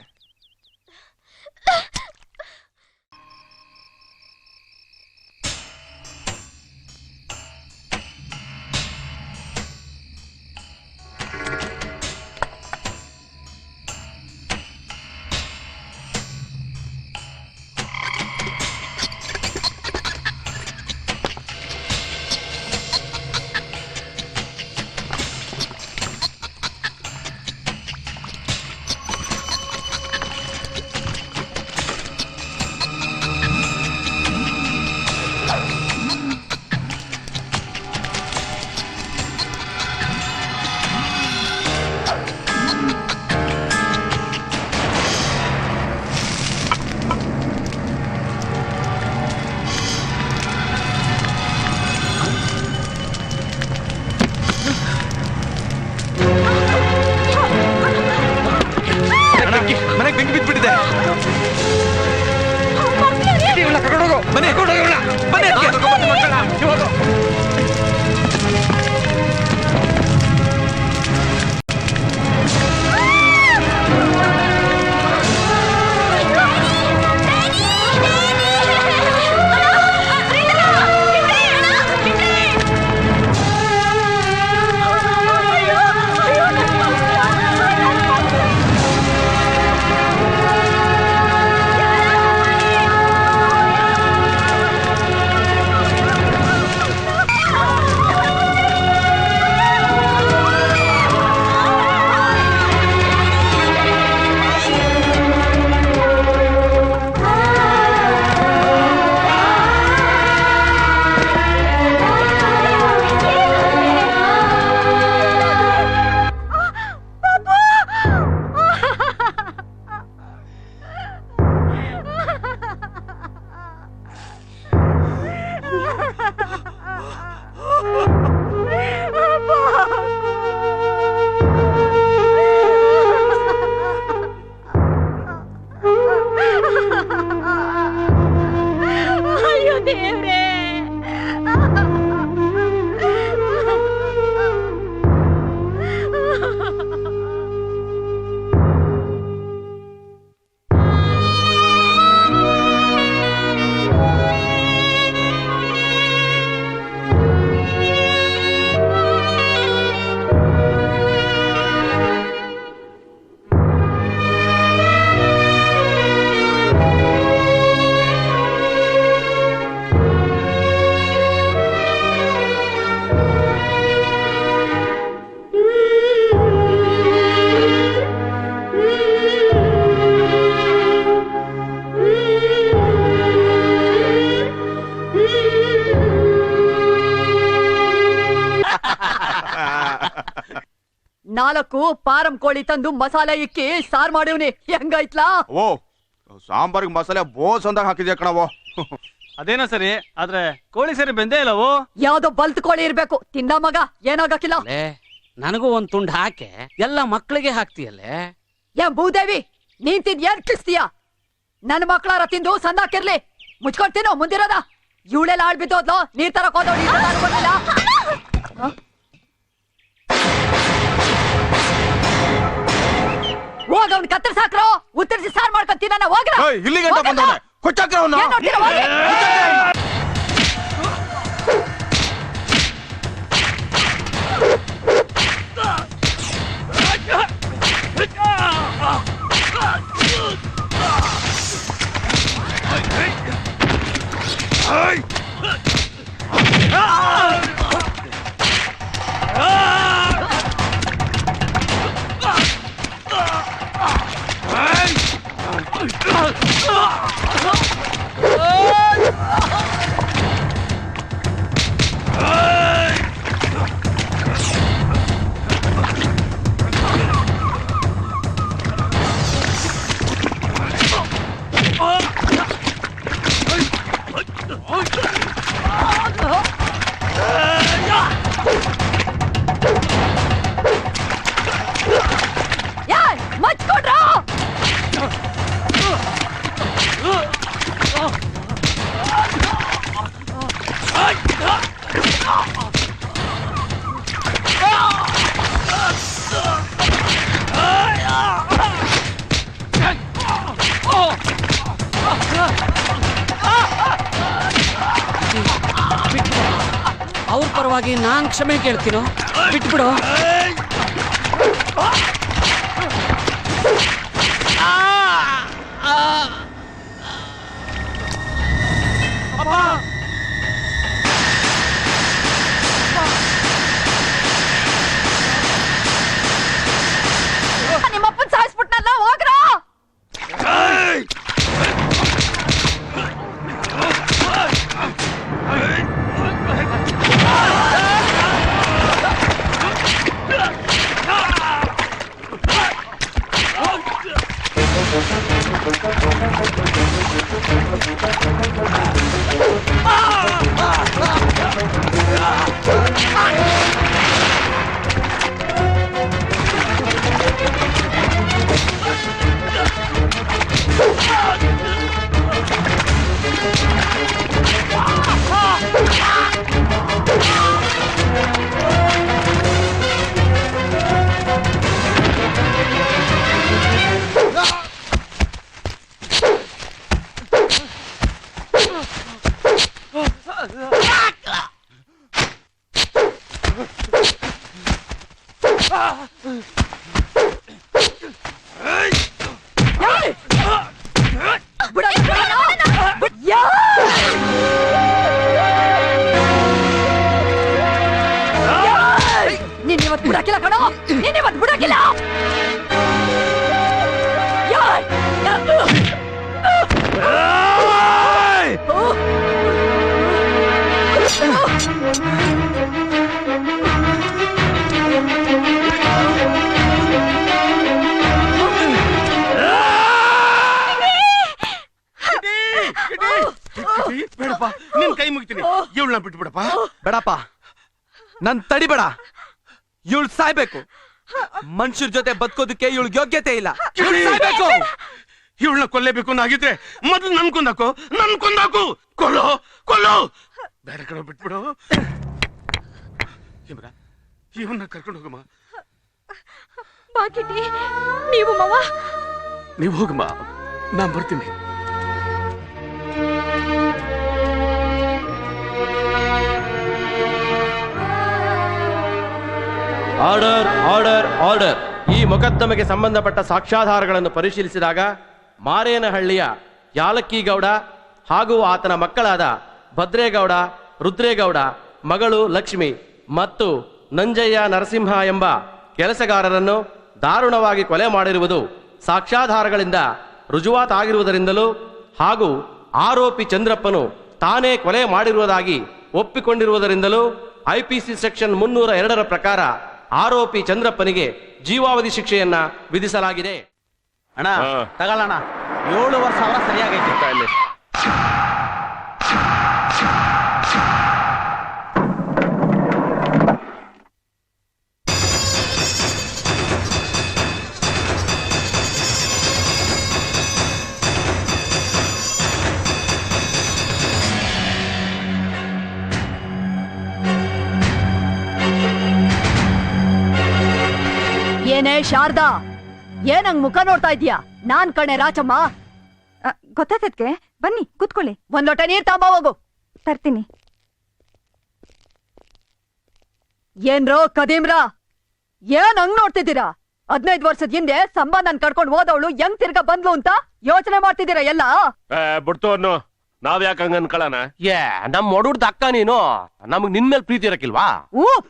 4 ಪಾರಂ ಕೋಳಿ ತಂದು ಮಸಾಲೆ ಇಕ್ಕಿ ಸಾರ್ ಮಾಡಿವ್ನಿ, ಹೆಂಗೈತ್ಲಾ? ಓ ಸಾಂಬಾರ್ಗೆ ಮಸಾಲೆ ಬೋಸ್ ಅಂದಾಗ ಹಾಕಿದ್ಯಾ ಕಣವೋ. ಅದೇನೋ ಸರಿ, ಆದ್ರೆ ಕೋಳಿ ಸರಿ ಬೆಂದೇ ಇಲ್ಲವು. ಯಾವ್ದೋ ಬಲ್ತ್ ಕೋಳಿ ಇರ್ಬೇಕು, ತಿನ್ನ ಮಗ ಏನಾಗಕ್ಕಿಲ್ಲ. ನನಗೂ ಒಂದ್ ತುಂಡ್ ಹಾಕೆ ಎಲ್ಲ ಮಕ್ಕಳಿಗೆ ಹಾಕ್ತಿಯಲ್ಲೇ. ಭೂದೇವಿ, ನೀನ್ ತಿಂದ್ ಏನ್ ಕಿಸ್ತೀಯ? ನನ್ ಮಕ್ಳಾರ ತಿಂದು ಸಂದಾಕಿರ್ಲಿ, ಮುಚ್ಕೊಂಡ್ ತಿನ್ನು ಮುಂದಿರೋದ. ಇವಳೆಲ್ಲ ಆಡ್ಬಿದ್ದೋದ್ಲು, ನೀರ್ ತರಕ್ ಹೋದೋಡಿ ಹೋಗ. ಅವ್ನ್ ಕತ್ತರ್ ಸಾಕ್ರೋ, ಉತ್ತರಿಸಿ ಸಾರ್ ಮಾಡ್ಕೊಂಡ್ ತಿನ್ನ ಹೋಗ್ರ. ಇಲ್ಲಿ ಗಂಟ ಬಂದವನೆ, ಕೊಚ್ಚಾಕ್ರ ಅವ್ನ. ಅವ್ರ ಪರವಾಗಿ ನಾನ್ ಕ್ಷಮೆ ಕೇಳ್ತೀನೋ, ಬಿಟ್ಬಿಡು. ನಿಮ್ಮಪ್ಪನ್ ಸಾಯಿಸ್ಬಿಟ್ನಲ್ಲ, ಹೋಗ್ರ. ನೀನಿವತ್ತು ಬಿಡಕ್ಕಿಲ್ಲ ಕಣೋ, ನೀನಿವತ್ತು ಬಿಡಕ್ಕಿಲ್ಲ. ಬೇಡಪ್ಪ, ನಿನ್ ಕೈ ಮುಗಿತೀನಿ, ಇವಳನ್ನ ಬಿಟ್ಬಿಡಪ್ಪ. ಬೇಡಪ್ಪ, ನನ್ ತಡಿಬೇಡ. ಇವಳು ಸಾಯ್ಬೇಕು. ಮನುಷ್ಯರ ಜೊತೆ ಬದುಕೋದಕ್ಕೆ ಇವಳಿಗೆ ಯೋಗ್ಯತೆ ಇಲ್ಲ. ಸಾಯ್ಬೇಕು. ಇವಳನ್ನ ಕೊಲ್ಲೇಬೇಕು ಆಗಿದ್ರೆ ಮೊದ್ಲು ನನ್ ಕೊಂದಾಕು. ಕೊಲ್ಲೋ ಕೊಲ್ಲೋ. ಬೇಡ ಕಡೆ ಬಿಟ್ಬಿಡು. ಇವನ್ನ ಕರ್ಕೊಂಡು ಹೋಗಮ್ಮ. ಬಾಕಿಟಿ, ನೀವು ಮಾವ, ನೀವು ಹೋಗಮ್ಮ, ನಾನ್ ಬರ್ತೀನಿ. Order order order. ಈ ಮೊಕದ್ದಮೆಗೆ ಸಂಬಂಧಪಟ್ಟ ಸಾಕ್ಷ್ಯಾಧಾರಗಳನ್ನು ಪರಿಶೀಲಿಸಿದಾಗ ಮಾರೇನಹಳ್ಳಿಯ ಯಾಲಕ್ಕಿಗೌಡ ಹಾಗೂ ಆತನ ಮಕ್ಕಳಾದ ಭದ್ರೇಗೌಡ, ರುದ್ರೇಗೌಡ, ಮಗಳು ಲಕ್ಷ್ಮಿ ಮತ್ತು ನಂಜಯ್ಯ ನರಸಿಂಹ ಎಂಬ ಕೆಲಸಗಾರರನ್ನು ದಾರುಣವಾಗಿ ಕೊಲೆ ಮಾಡಿರುವುದು ಸಾಕ್ಷ್ಯಾಧಾರಗಳಿಂದ ರುಜುವಾತಾಗಿರುವುದರಿಂದಲೂ ಹಾಗೂ ಆರೋಪಿ ಚಂದ್ರಪ್ಪನು ತಾನೇ ಕೊಲೆ ಮಾಡಿರುವುದಾಗಿ ಒಪ್ಪಿಕೊಂಡಿರುವುದರಿಂದಲೂ IPC ಸೆಕ್ಷನ್ 302 ಪ್ರಕಾರ ಆರೋಪಿ ಚಂದ್ರಪ್ಪನಿಗೆ ಜೀವಾವಧಿ ಶಿಕ್ಷೆಯನ್ನ ವಿಧಿಸಲಾಗಿದೆ. ಅಣ್ಣ ತಗೊಳ್ಳೋಣ, 7 ವರ್ಷ ಅವರ ಸರಿಯಾಗೈತೆ. ಇಲ್ಲಿ ಏನೇ ಶಾರದಾ, ಏನಂಗ್ ಮುಖ ನೋಡ್ತಾ ಇದೀಯಾ? ನಾನ್ ಕಣೆ ರಾಚಮ್ಮ. ಗೊತ್ತಾಯ್ತದ್ಕೆ, ಬನ್ನಿ ಕೂತ್ಕೊಳ್ಳಿ. ಒಂದ್ ಲೋಟ ನೀರ್ ತಾಂಬ ಹೋಗು. ತರ್ತೀನಿ. ಏನ್ರೋ ಕದೀಮ್ರಾ, ಏನ್ ಹಂಗ್ ನೋಡ್ತಿದ್ದೀರಾ? 15 ವರ್ಷದ ಹಿಂದೆ ಸಂಬಂಧನ್ ಕರ್ಕೊಂಡ್ ಹೋದವಳು ಹೆಂಗ್ ತಿರ್ಗಾ ಬಂದ್ಲು ಅಂತ ಯೋಚನೆ ಮಾಡ್ತಿದ್ದೀರಾ ಎಲ್ಲ? ಬಿಡ್ತು ಅನ್ನು, ನಾವ್ ಯಾಕೆ ಹಂಗ ಅನ್ಕೊಳ್ಳೋಣ? ನಮ್ ಒಡುಡ್ದ ಅಕ್ಕ ನೀನು, ನಮಗ್ ನಿನ್ ಮೇಲೆ ಪ್ರೀತಿ ಇರಕ್ಕಿಲ್ವಾ?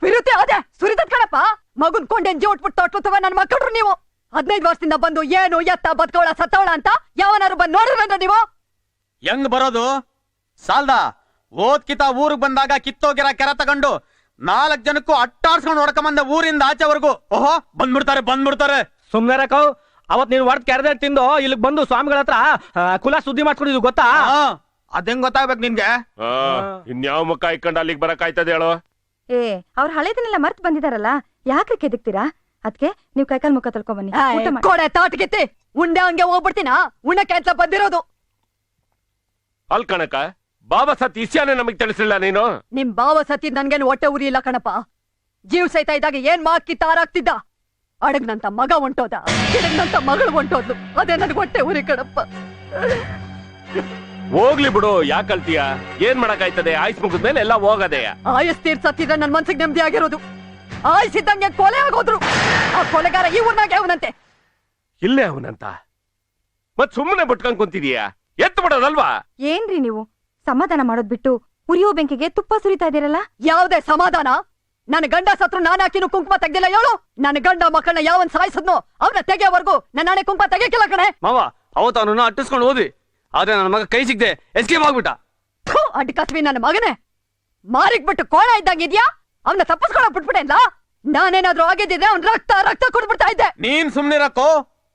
ಪಿರುತೆ ಅದೇ ಸುರಿತದ್ ಕಣಪ್ಪ. ಮಗುನ್ ಕೊಂಡೇನ್ ಜೋಟ್ಬಿಟ್ಟು ತೊಟ್ಲುತ್ತವ ನನ್ ಮಕ್ಕಳ್ರು ನೀವು. 15 ವರ್ಷದಿಂದ ಬಂದು ಏನು ಎತ್ತ ಬದ್ಕವಳ ಸತ್ತವಳ ಅಂತ ಯಾವನಾರು ಬಂದ್ ನೋಡಿದ್ರಂದ್ರ ನೀವು? ಹೆಂಗ್ ಬರೋದು ಸಾಲ್ದ? ಓದ್ಕಿತ ಊರಿಗೆ ಬಂದಾಗ ಕಿತ್ತೋಗಿರ ಕೆರೆ ತಗೊಂಡು 4 ಜನಕ್ಕೂ ಅಟ್ಟಾಡ್ಸ್ಕೊಂಡು ಹೊಡ್ಕೊಂಬಂದ ಊರಿಂದ ಆಚೆವರೆಗೂ. ಓಹೋ ಬಂದ್ಬಿಡ್ತಾರೆ. ಸುಮ್ನೆ ರಕವ್, ಅವತ್ ನೀನ್ ಹೊಡೆದ್ ಕೆರೆದ ತಿಂದು ಇಲ್ಲಿಗ್ ಬಂದು ಸ್ವಾಮಿಗಳ ಹತ್ರ ಕುಲ ಸುದ್ದಿ ಮಾಡ್ಕೊಂಡಿದ್ವಿ ಗೊತ್ತಾ? ಅದೇಂಗ್ ಗೊತ್ತಾಗ್ಬೇಕು ನಿನ್ಗೆ? ಇನ್ಯಾವ ಮುಖ ಇಕ್ಕೊಂಡು ಅಲ್ಲಿಗೆ ಬರಕಾಯ್ತದೆ ಹೇಳು? ಅವ್ರ ಹಳೇದನ್ನೆಲ್ಲ ಮರ್ತ್ ಬಂದಿದಾರಲ್ಲ, ಯಾಕೆ ಕೆದಕ್ತೀರಾ? ಅದ್ಕೆ ನೀವ್ ಕೈಕಾಲ್ ಮುಖ ತೊಳ್ಕೊಂಡ್ ಬನ್ನಿ. ಕೊಡೆ ತಾಟ್ಗಿತ್ತಿ ಉಂಡೆ ಹಂಗೆ ಹೋಗ್ಬಿಡ್ತೀನ. ಉಣ್ಣಕ್ಕೆ ಅಂತ ಬಂದಿರೋದು. ಅಲ್ ಕಣಕ, ಬಾಬಾ ಸತ್ ಇಸ್ಯಾನೆ ನಮಗ್ ತಿಳಿಸಿಲ್ಲ ನೀನು? ನಿಮ್ ಬಾವ ಸತಿ ನನ್ಗೇನು ಹೊಟ್ಟೆ ಉರಿ ಇಲ್ಲ ಕಣಪ್ಪ. ಜೀವ್ ಸಹಿತ ಇದ್ದಾಗ ಏನ್ ಮಾಕಿ ತಾರಾಗ್ತಿದ್ದ. ಅಡಗ್ನಂತ ಮಗ ಹೊಂಟೋದ, ಗಿಡಗ್ನಂತ ಮಗಳು ಹೊಂಟೋದ್ಲು. ಅದೇ ನನ್ಗೆ ಹೊಟ್ಟೆ ಉರಿ ಕಣಪ್ಪ. ಹೋಗ್ಲಿ ಬಿಡು, ಯಾಕೆ ಕಲ್ತೀಯ? ಏನ್ ಮಾಡಕಾಯ್ತದೆ? ಆಯ್ಸ್ ಮುಗಿದ್ಮೇಲೆ ಎಲ್ಲ ಹೋಗದೆ. ಆಯಸ್ ತೀರ್ಸತ್ತಿದ್ರೆ ನನ್ ಮನ್ಸಿಗೆ ನೆಮ್ಮದಿ ಆಗಿರೋದು. ಆಯ್ಸಿದ್ದಂಗೆ ಕೊಲೆ ಆಗೋದ್ರು. ಆ ಕೊಲೆಗಾರ ಈ ಊರ್ನಾಗೆ ಅವನಂತೆ. ಇಲ್ಲೇ ಅವನಂತ ಮತ್ ಸುಮ್ಮನೆ ಬಿಟ್ಕೊಂಡ್ ಕುಂತಿದೀಯಾ? ಎತ್ತು ಬಿಡೋದಲ್ವಾ? ಏನ್ರಿ ನೀವು ಸಮಾಧಾನ ಮಾಡೋದ್ ಬಿಟ್ಟು ಉರಿಯೋ ಬೆಂಕಿಗೆ ತುಪ್ಪ ಸುರಿತಾ ಇದೀರಲ್ಲ? ಯಾವ್ದೇ ಸಮಾಧಾನ? ನನ್ನ ಗಂಡ ಸತ್ರು ನಾನು ಹಾಕಿನೂ ಕುಂಕುಮ ತೆಗ್ದಿಲ್ಲ ಹೇಳು. ನನ್ನ ಗಂಡ ಮಕ್ಕಳನ್ನ ಯಾವನ್ ಸಾಯಿಸದ್ನೋ ಅವನ ತೆಗೆಯವರೆಗೂ ನನ್ನ ಹಣೆ ಕುಂಕುಮ ತೆಗಿಯಕ್ಕಿಲ್ಲ ಕಣೆ. ಮಾವ, ಅವತ್ತು ಅವನನ್ನ ಅಟ್ಟಿಸ್ಕೊಂಡು ಹೋದ್ವಿ, ಆದ್ರೆ ನನ್ನ ಮಗ ಕೈ ಸಿಗ್ದೆ ಎಸ್ಕೇಪ್ ಆಗ್ಬಿಟ್ಟ. ಅಡ್ಕಸ್ವಿ ನನ್ನ ಮಗನೇ, ಮಾರಿಗ್ ಬಿಟ್ಟು ಕೋಣ ಇದ್ದಂಗಿದ್ಯಾ? ಅವನ ತಪ್ಪಿಸ್ಕೊಳಕ್ ಬಿಟ್ಬಿಟ್ಟೆಲ್ಲ. ನಾನೇನಾದ್ರೂ ಆಗಿದ್ದಿದ್ರೆ ಅವ್ನ ರಕ್ತ ಕೊಡ್ಬಿಡ್ತಾ ಇದ್ದೆ. ನೀನ್ ಸುಮ್ನಿರಕ್ಕೋ.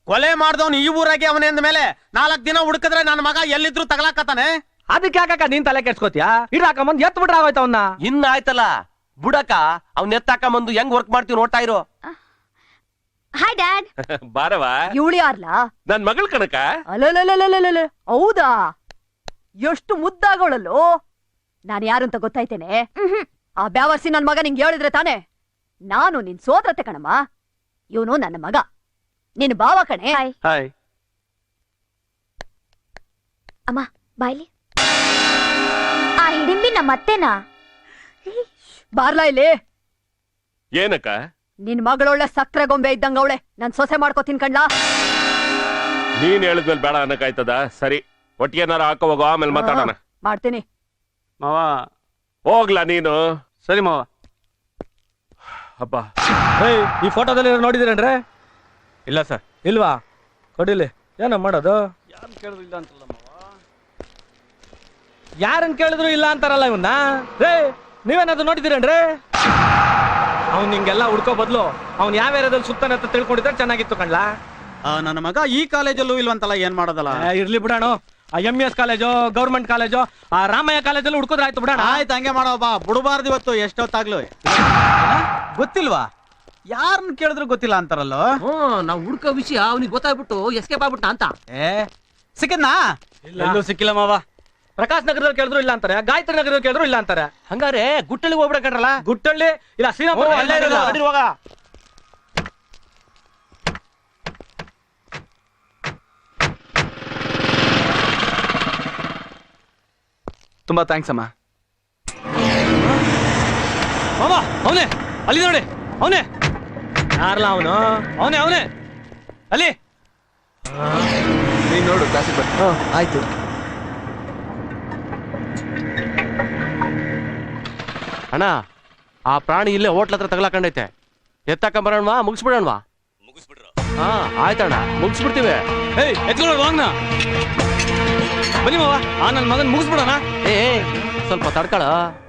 ಕೊಲೆ ಮಾಡ್ದವ್ನು ಈ ಊರಾಗೆ ಅವನೇ ಅಂದ ಮೇಲೆ 4 ದಿನ ಹುಡುಕಿದ್ರೆ ನನ್ನ ಮಗ ಎಲ್ಲಿದ್ರು ತಗಲಾಕತಾನೆ. ಅದಕ್ಕೆ ಯಾಕ ನೀನ್ ತಲೆ ಕೆಡ್ಸ್ಕೋತಿಯಾ? ಇಡಾಕಂಬಂದ್ ಎತ್ ಬಿಟ್ರೆ ಆಗೋಯ್ತ ಅವನ್ನ. ಇನ್ನ ಆಯ್ತಲ್ಲ ಬುಡಕ, ಅವ್ನ ಎತ್ತಾಕಂಬಂದು ಹೆಂಗ್ ವರ್ಕ್ ಮಾಡ್ತೀವಿ ನೋಡ್ತಾ ಇರೋ. Hi dad. ಬಾರವಾ. ಇವಳಿ ಯಾರ್ಲಾ? ನನ್ ಮಗಳ್ ಕಣಕ. ಅಲ್ಲಲ್ಲ, ಹೌದಾ? ಎಷ್ಟು ಮುದ್ದಾಗೋಳಲ್ಲೋ. ನಾನು ಯಾರು ಅಂತ ಗೊತ್ತಾಯ್ತೇನೆ? ಆ ಬ್ಯಾವರ್ಸಿ ನನ್ ಮಗ ನಿಂಗೆ ಹೇಳಿದ್ರೆ ತಾನೆ? ನಾನು ನಿನ್ ಸೋದರತೆ ಕಣಮ್ಮ. ಇವನು ನನ್ನ ಮಗ, ನಿನ್ ಬಾವ ಕಣೆ. ಹಾಯ್. ಅಮ್ಮ ಬಾಯ್ಲಿ. ಆ ಹಿಡಿಂಬಿ ನಮ್ಮ ಅತ್ತೆನಾ? ಬಾರ್ಲಾ ಇಲ್ಲಿ. ಏನಕ್ಕ? ನಿನ್ ಮಗಳೊಳ್ಳೆ ಸಕ್ರೆ ಗೊಂಬೆ ಇದ್ದಂಗ ಅವಳೆ. ನನ್ ಸೊಸೆ ಮಾಡ್ಕೋತೀನಿ ಕಣ್ಲಾ. ನೀನ್ ಹೇಳಿದ್ಮೇಲೆ ಬೇಡ ಅನ್ನಕಾಯ್ತದ? ಸರಿ, ಒಟ್ಟಿಗೆ ಏನಾರ ಹಾಕೋ ಹೋಗೋ, ಆಮೇಲೆ ಮಾತಾಡೋಣ. ಮಾಡ್ತೀನಿ ಮಾವ. ಹೋಗ್ಲಾ ನೀನು? ಸರಿ ಮಾವ. ಹಬ್ಬ, ಈ ಫೋಟೋದಲ್ಲಿ ನೋಡಿದಿರೇನ್ರೆ? ಇಲ್ಲ ಸರ್. ಇಲ್ವಾ? ಕೊಡಿಲಿ. ಏನ ಮಾಡೋದು? ಯಾರು ಕೇಳಿದ್ರು ಇಲ್ಲ ಅಂತಲ್ಲ ಮಾವ. ಯಾರನ್ ಕೇಳಿದ್ರು ಇಲ್ಲ ಅಂತಾರಲ್ಲ ಇವನ್ನ. ರೇ, ನೀವೇನಾದ್ರು ನೋಡಿದಿರೇನ್ರಿ? ಅವ್ನ್ ನಿಂಗೆಲ್ಲ ಹುಡ್ಕೋ ಬದ್ಲು ಅವ್ನ್ ಯಾವ ಏರಿಯಾದಲ್ಲಿ ಸುತ್ತಾನೆ ಅಂತ ತಿಳ್ಕೊಂಡಿದ್ರೆ ಚೆನ್ನಾಗಿತ್ತು ಕಣ್ಲಾ. ನನ್ನ ಮಗ ಈ ಕಾಲೇಜಲ್ಲೂ ಇಲ್ವಂತಲ್ಲ, ಏನ್ ಮಾಡೋದಲ್ಲ? ಇರ್ಲಿ ಬಿಡೋಣ. MES ಕಾಲೇಜು, ಗೌರ್ಮೆಂಟ್ ಕಾಲೇಜು, ಆ ರಾಮಯ್ಯ ಕಾಲೇಜಲ್ಲಿ ಹುಡ್ಕೋದ್ರ ಆಯ್ತು ಬಿಡೋಣ. ಆಯ್ತು, ಹಂಗೆ ಮಾಡೋ ಬಾ. ಬಿಡಬಾರ್ದು ಇವತ್ತು ಎಷ್ಟೊತ್ತಾಗ್ಲು. ಗೊತ್ತಿಲ್ವಾ? ಯಾರನ್ನ ಕೇಳಿದ್ರು ಗೊತ್ತಿಲ್ಲ ಅಂತಾರಲ್ಲೋ. ನಾವು ಹುಡ್ಕೋ ವಿಷಯ ಅವ್ನಿಗೆ ಗೊತ್ತಾಗ್ಬಿಟ್ಟು ಎಸ್ಕೇಪ್ ಆಗ್ಬಿಟ್ಟ ಅಂತ. ಸಿಕ್ಕದ್ನಾ? ಎಲ್ಲೂ ಸಿಕ್ಕಿಲ್ಲ ಮಾವ. ಪ್ರಕಾಶ್ ನಗರದಲ್ಲಿ ಕೇಳಿದ್ರು ಇಲ್ಲ ಅಂತಾರೆ, ಗಾಯತ್ರಿ ನಗರದಲ್ಲಿ ಕೇಳಿದ್ರು ಇಲ್ಲ ಅಂತಾರೆ. ಹಂಗಾರೆ ಗುಟ್ಟಳ್ಳಿ ಹೋಗ್ಬಿಡಕಂಡ್ರಲ್ಲ? ಗುಟ್ಟಳ್ಳಿ ಇಲ್ಲ, ಶ್ರೀರಾಮಪುರ ಹೋಗ. ತುಂಬಾ ಥ್ಯಾಂಕ್ಸ್ ಅಮ್ಮ. ಮಾವ, ಅವನೇ ಅಲ್ಲಿ ನೋಡಿ, ಅವನೇ. ಯಾರಲ್ಲ ಅವನು? ಅವನೇ ಅಲ್ಲಿ. ನೀನ್ ನೋಡು, ಕ್ಲಾಸಿಗೆ ಬರ್ತೀನಿ. ಆಯ್ತು. ಅಣ್ಣ, ಆ ಪ್ರಾಣಿ ಇಲ್ಲೇ ಹೋಟ್ಲ ಹತ್ರ ತಗಲಾಕಂಡೈತೆ. ಎತ್ತಾಕೊಂಬರೋಣವಾ? ಮುಗಿಸ್ಬಿಡೋಣವಾ? ಹಾ ಆಯ್ತಣ್ಣ, ಮುಗಿಸ್ಬಿಡ್ತೀವಿ. ಎತ್ಕೊಳ್ಳೋಣ ಬನ್ನಿ ಮಾವ, ನನ್ನ ಮಗನ್ ಮುಗಿಸ್ಬಿಡೋಣ. ಸ್ವಲ್ಪ ತಡ್ಕಳ.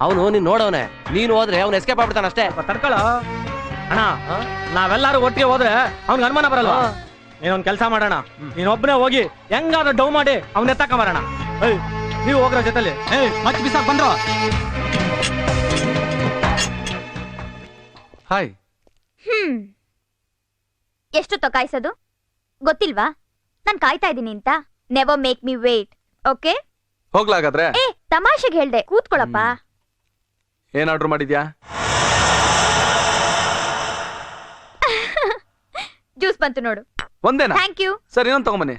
ಅವನು ನೀನ್ ನೋಡವನೆ, ನೀನು ಹೋದ್ರೆ ಅವ್ನು ಎಸ್ಕೇಪ್ ಆಗ್ಬಿಡ್ತಾನ ಅಷ್ಟೇ. ತಡ್ಕಳ. ಅಣ್ಣ ನಾವೆಲ್ಲರೂ ಒಟ್ಟಿಗೆ ಹೋದ್ರೆ ಅವ್ನಿಗೆ ಅನುಮಾನ ಬರಲ್ವಾ? ನೀನೊಂದ್ ಕೆಲಸ ಮಾಡೋಣ, ನೀನೊಬ್ಬನೇ ಹೋಗಿ ಹೆಂಗಾದ್ರೂ ಡೌ ಮಾಡಿ ಅವ್ನ ಎತ್ತಕ ಬರೋಣ. ನೀವು ಹೋಗ್ರ ಜೊತೆಲಿ. ಮಚ್ ಬಿಸಾಕ್ ಬಂದ್ರು. ಹಾಯ್. ಎಷ್ಟೊತ್ತ ಕಾಯಿಸೋದು ಗೊತ್ತಿಲ್ವಾ? ನಾನ್ ಕಾಯ್ತಾ ಇದ್ದೀನಿ ಅಂತ. Never make me wait. Okay ಹೋಗ್ಲಾಗಾದ್ರೆ? ಏ ತಮಾಷೆಗೆ ಹೇಳ್ದೆ, ಕೂತ್ಕೊಳಪ್ಪ. ಏನ್ ಆರ್ಡರ್ ಮಾಡಿದ್ಯಾ? ಜ್ಯೂಸ್ ಬಂತು ನೋಡು. ಒಂದೇನಾ? Thank you. ಸರಿ, ಇನ್ನೊಂದು ತಗೊಂಬನ್ನಿ.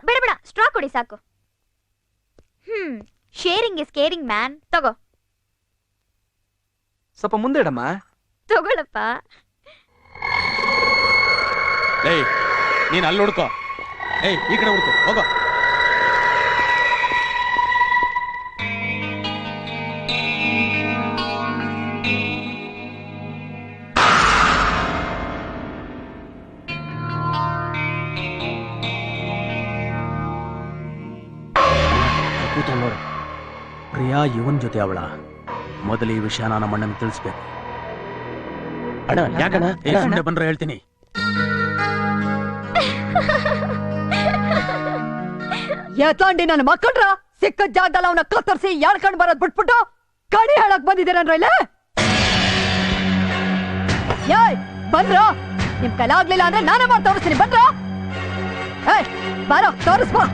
ಬೇಡ ಬೇಡ, ಸ್ಟ್ರಾ ಕೊಡಿ ಸಾಕು. Sharing is caring man. ತಗೋ. ಸ್ವಲ್ಪ ಮುಂದೆ ಇಡಮ್ಮ. ತಗೊಳಪ್ಪ. ಏಯ್ ನೀನ್ ಅಲ್ಲಿ ಹುಡ್ಕೋ. ಏಯ್ ಈ ಕಡೆ ಹುಡ್ಕೋ, ಹೋಗೋ. ನೋಡು, ಪ್ರಿಯಾ ಇವನ್ ಜೊತೆ ಅವಳ. ಮೊದಲು ಈ ವಿಷಯ ನಮ್ಮ ಅಣ್ಣನಿಗೆ ತಿಳಿಸ್ಬೇಕು. ಅಣ್ಣ ಯಾಕಣ್ಣ? ಸುಮ್ಮನೆ ಬಂದ್ರೆ ಹೇಳ್ತೀನಿ. ಎತ್ಲಾಂಡಿ ನನ್ನ ಮಕ್ಕಳ್ರ ಸಿಕ್ಕ ಜಾಗದಲ್ಲಿ ಅವನ ಕತ್ತರಿಸಿ ಎಳ್ಕೊಂಡ್ ಬರೋದ್ ಬಿಟ್ಬಿಟ್ಟು ಕಣಿ ಹೇಳಕ್ ಬಂದಿದ್ದೀರನ್ರ ಇಲ್ಲ? ಏಯ್ ಬಂದ್ರು, ನಿಮ್ ಕೈಲಾಗ್ಲಿಲ್ಲ ಅಂದ್ರೆ ನಾನೇ ಮಾಡಿ ತೋರಿಸ್ತೀನಿ. ಬಂದ್ರು, ಏಯ್ ಬಾರೋ ತೋರಿಸ್ಬಾ.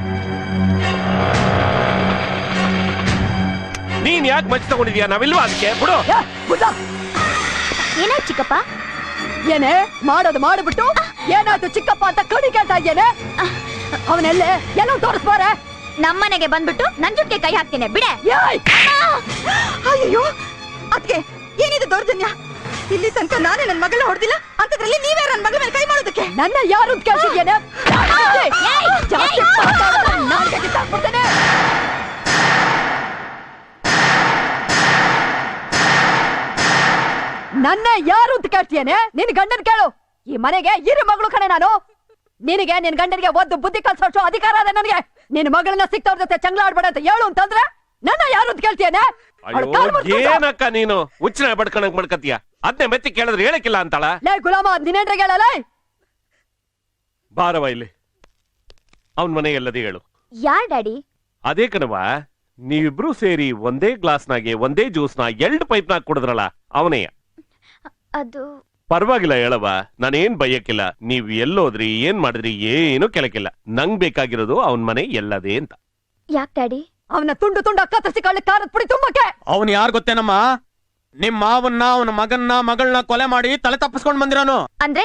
ನೀನ್ ಯಾಕೆ ಮಚ್ಚ ತಗೊಂಡಿದ್ಯಾ? ನಾವಿಲ್ವಾ ಅದಕ್ಕೆ? ಬಿಡು. ಏನಾಯ್ತು ಚಿಕ್ಕಪ್ಪ? ಏನೇ ಮಾಡೋದು ಮಾಡಿಬಿಟ್ಟು ಏನಾಯ್ತು ಚಿಕ್ಕಪ್ಪ ಅಂತ ಕಣಿ ಕೇಳ್ತಾ ಇದ್ದೇನೆ. ಅವನೆಲ್ಲೇ ಎಲ್ಲೋ ತೋರಿಸ್ಬಾರ. ನಮ್ಮನೆಗೆ ಬಂದ್ಬಿಟ್ಟು ನನ್ ಜೊತೆ ಕೈ ಹಾಕ್ತೀನಿ, ಬಿಡೆ. ಅಯ್ಯೋ ಅದ್ಕೆ ಏನಿದು ದೌರ್ಜನ್ಯ? ಇಲ್ಲಿ ತನಕ ನಾನೇ ನನ್ ಮಗಳ ಹೊಡೆದಿಲ್ಲ ಅಂತದ್ರಲ್ಲಿ ನೀವೇ ನನ್ ಮಗಳ ಮೇಲೆ ಕೈ ಮಾಡೋದಕ್ಕೆ? ನನ್ನ ಯಾರು ಕೇಳ್ತಿದ್ದೇನೆ? ನನ್ನ ಯಾರು ಅಂತ ಕೇಳ್ತಿಯೇನೆ? ನಿನ್ ಗಂಡನ್ ಕೇಳು. ಈ ಮನೆಗೆ ಹಿರಿ ಮಗಳು ಕಣೆ ನಾನು. ನಿನಗೆ ನಿನ್ ಗಂಡನಿಗೆ ಒದ್ದು ಬುದ್ಧಿ ಕಲ್ಸೋಷ್ಟು ಅಧಿಕಾರ ಅದ ನನಗೆ. ನಿನ್ ಮಗಳನ್ನ ಸಿಕ್ತವ್ರ ಜೊತೆ ಚಂಗ್ಲ ಆಡ್ಬೇಡ ಅಂತ ಹೇಳು ಅಂತಂದ್ರೆ ನನ್ನ ಯಾರು ಅಂತ ಕೇಳ್ತಿಯೇನೆ? ಏನಕ್ಕ ನೀನು ಹುಚ್ಚನ ಬಡ್ಕಣಕ್ ಮಾಡ್ಕತ್ತೀಯ? ಅದನ್ನೇ ಮೆತ್ತಿ ಕೇಳಿದ್ರೆ ಹೇಳಕ್ಕಿಲ್ಲ ಅಂತಾಳ. ಲೇ ಗುಲಾಮ, ನಿನ್ನೇನ್ರಿಗೆ ಹೇಳಲ್ಲ? ಬಾರವ ಇಲ್ಲಿ, ಅವನ್ ಮನೆ ಎಲ್ಲದೇ ಹೇಳು. ಯಾರ್ ಡ್ಯಾಡಿ? ಅದೇ ಕಣವ, ನೀವಿಬ್ರು ಸೇರಿ ಒಂದೇ ಗ್ಲಾಸ್ನಾಗೆ ಒಂದೇ ಜ್ಯೂಸ್ನ 2 ಪೈಪ್ನಾಗ ಕುಡಿದ್ರಲ್ಲ, ಅವನೇ. ಅದು ಪರವಾಗಿಲ್ಲ ಹೇಳವ, ನಾನೇನ್ ಬಯ್ಯಕ್ಕಿಲ್ಲ. ನೀವ್ ಎಲ್ಲೋದ್ರಿ ಏನ್ ಮಾಡಿದ್ರಿ ಏನು ಕೆಳಕಿಲ್ಲ. ನಂಗ್ ಬೇಕಾಗಿರೋದು ಅವನ್ ಮನೆ ಎಲ್ಲದೇ ಅಂತ. ಯಾಕ್ ಡ್ಯಾಡಿ? ಅವನ ತುಂಡು ತುಂಡು ಕತ್ತರಿಸಿ ಕಳ್ಳಿ ಕಾರದ ಪುಡಿ ತುಂಬಕ್ಕೆ. ಅವನ್ ಯಾರು ಗೊತ್ತೇನಮ್ಮ? ನಿಮ್ ಮಾವನ್ನ, ಅವನ ಮಗನ್ನ, ಮಗಳನ್ನ ಕೊಲೆ ಮಾಡಿ ತಲೆ ತಪ್ಪಿಸ್ಕೊಂಡ್ ಬಂದಿರೋನು. ಅಂದ್ರೆ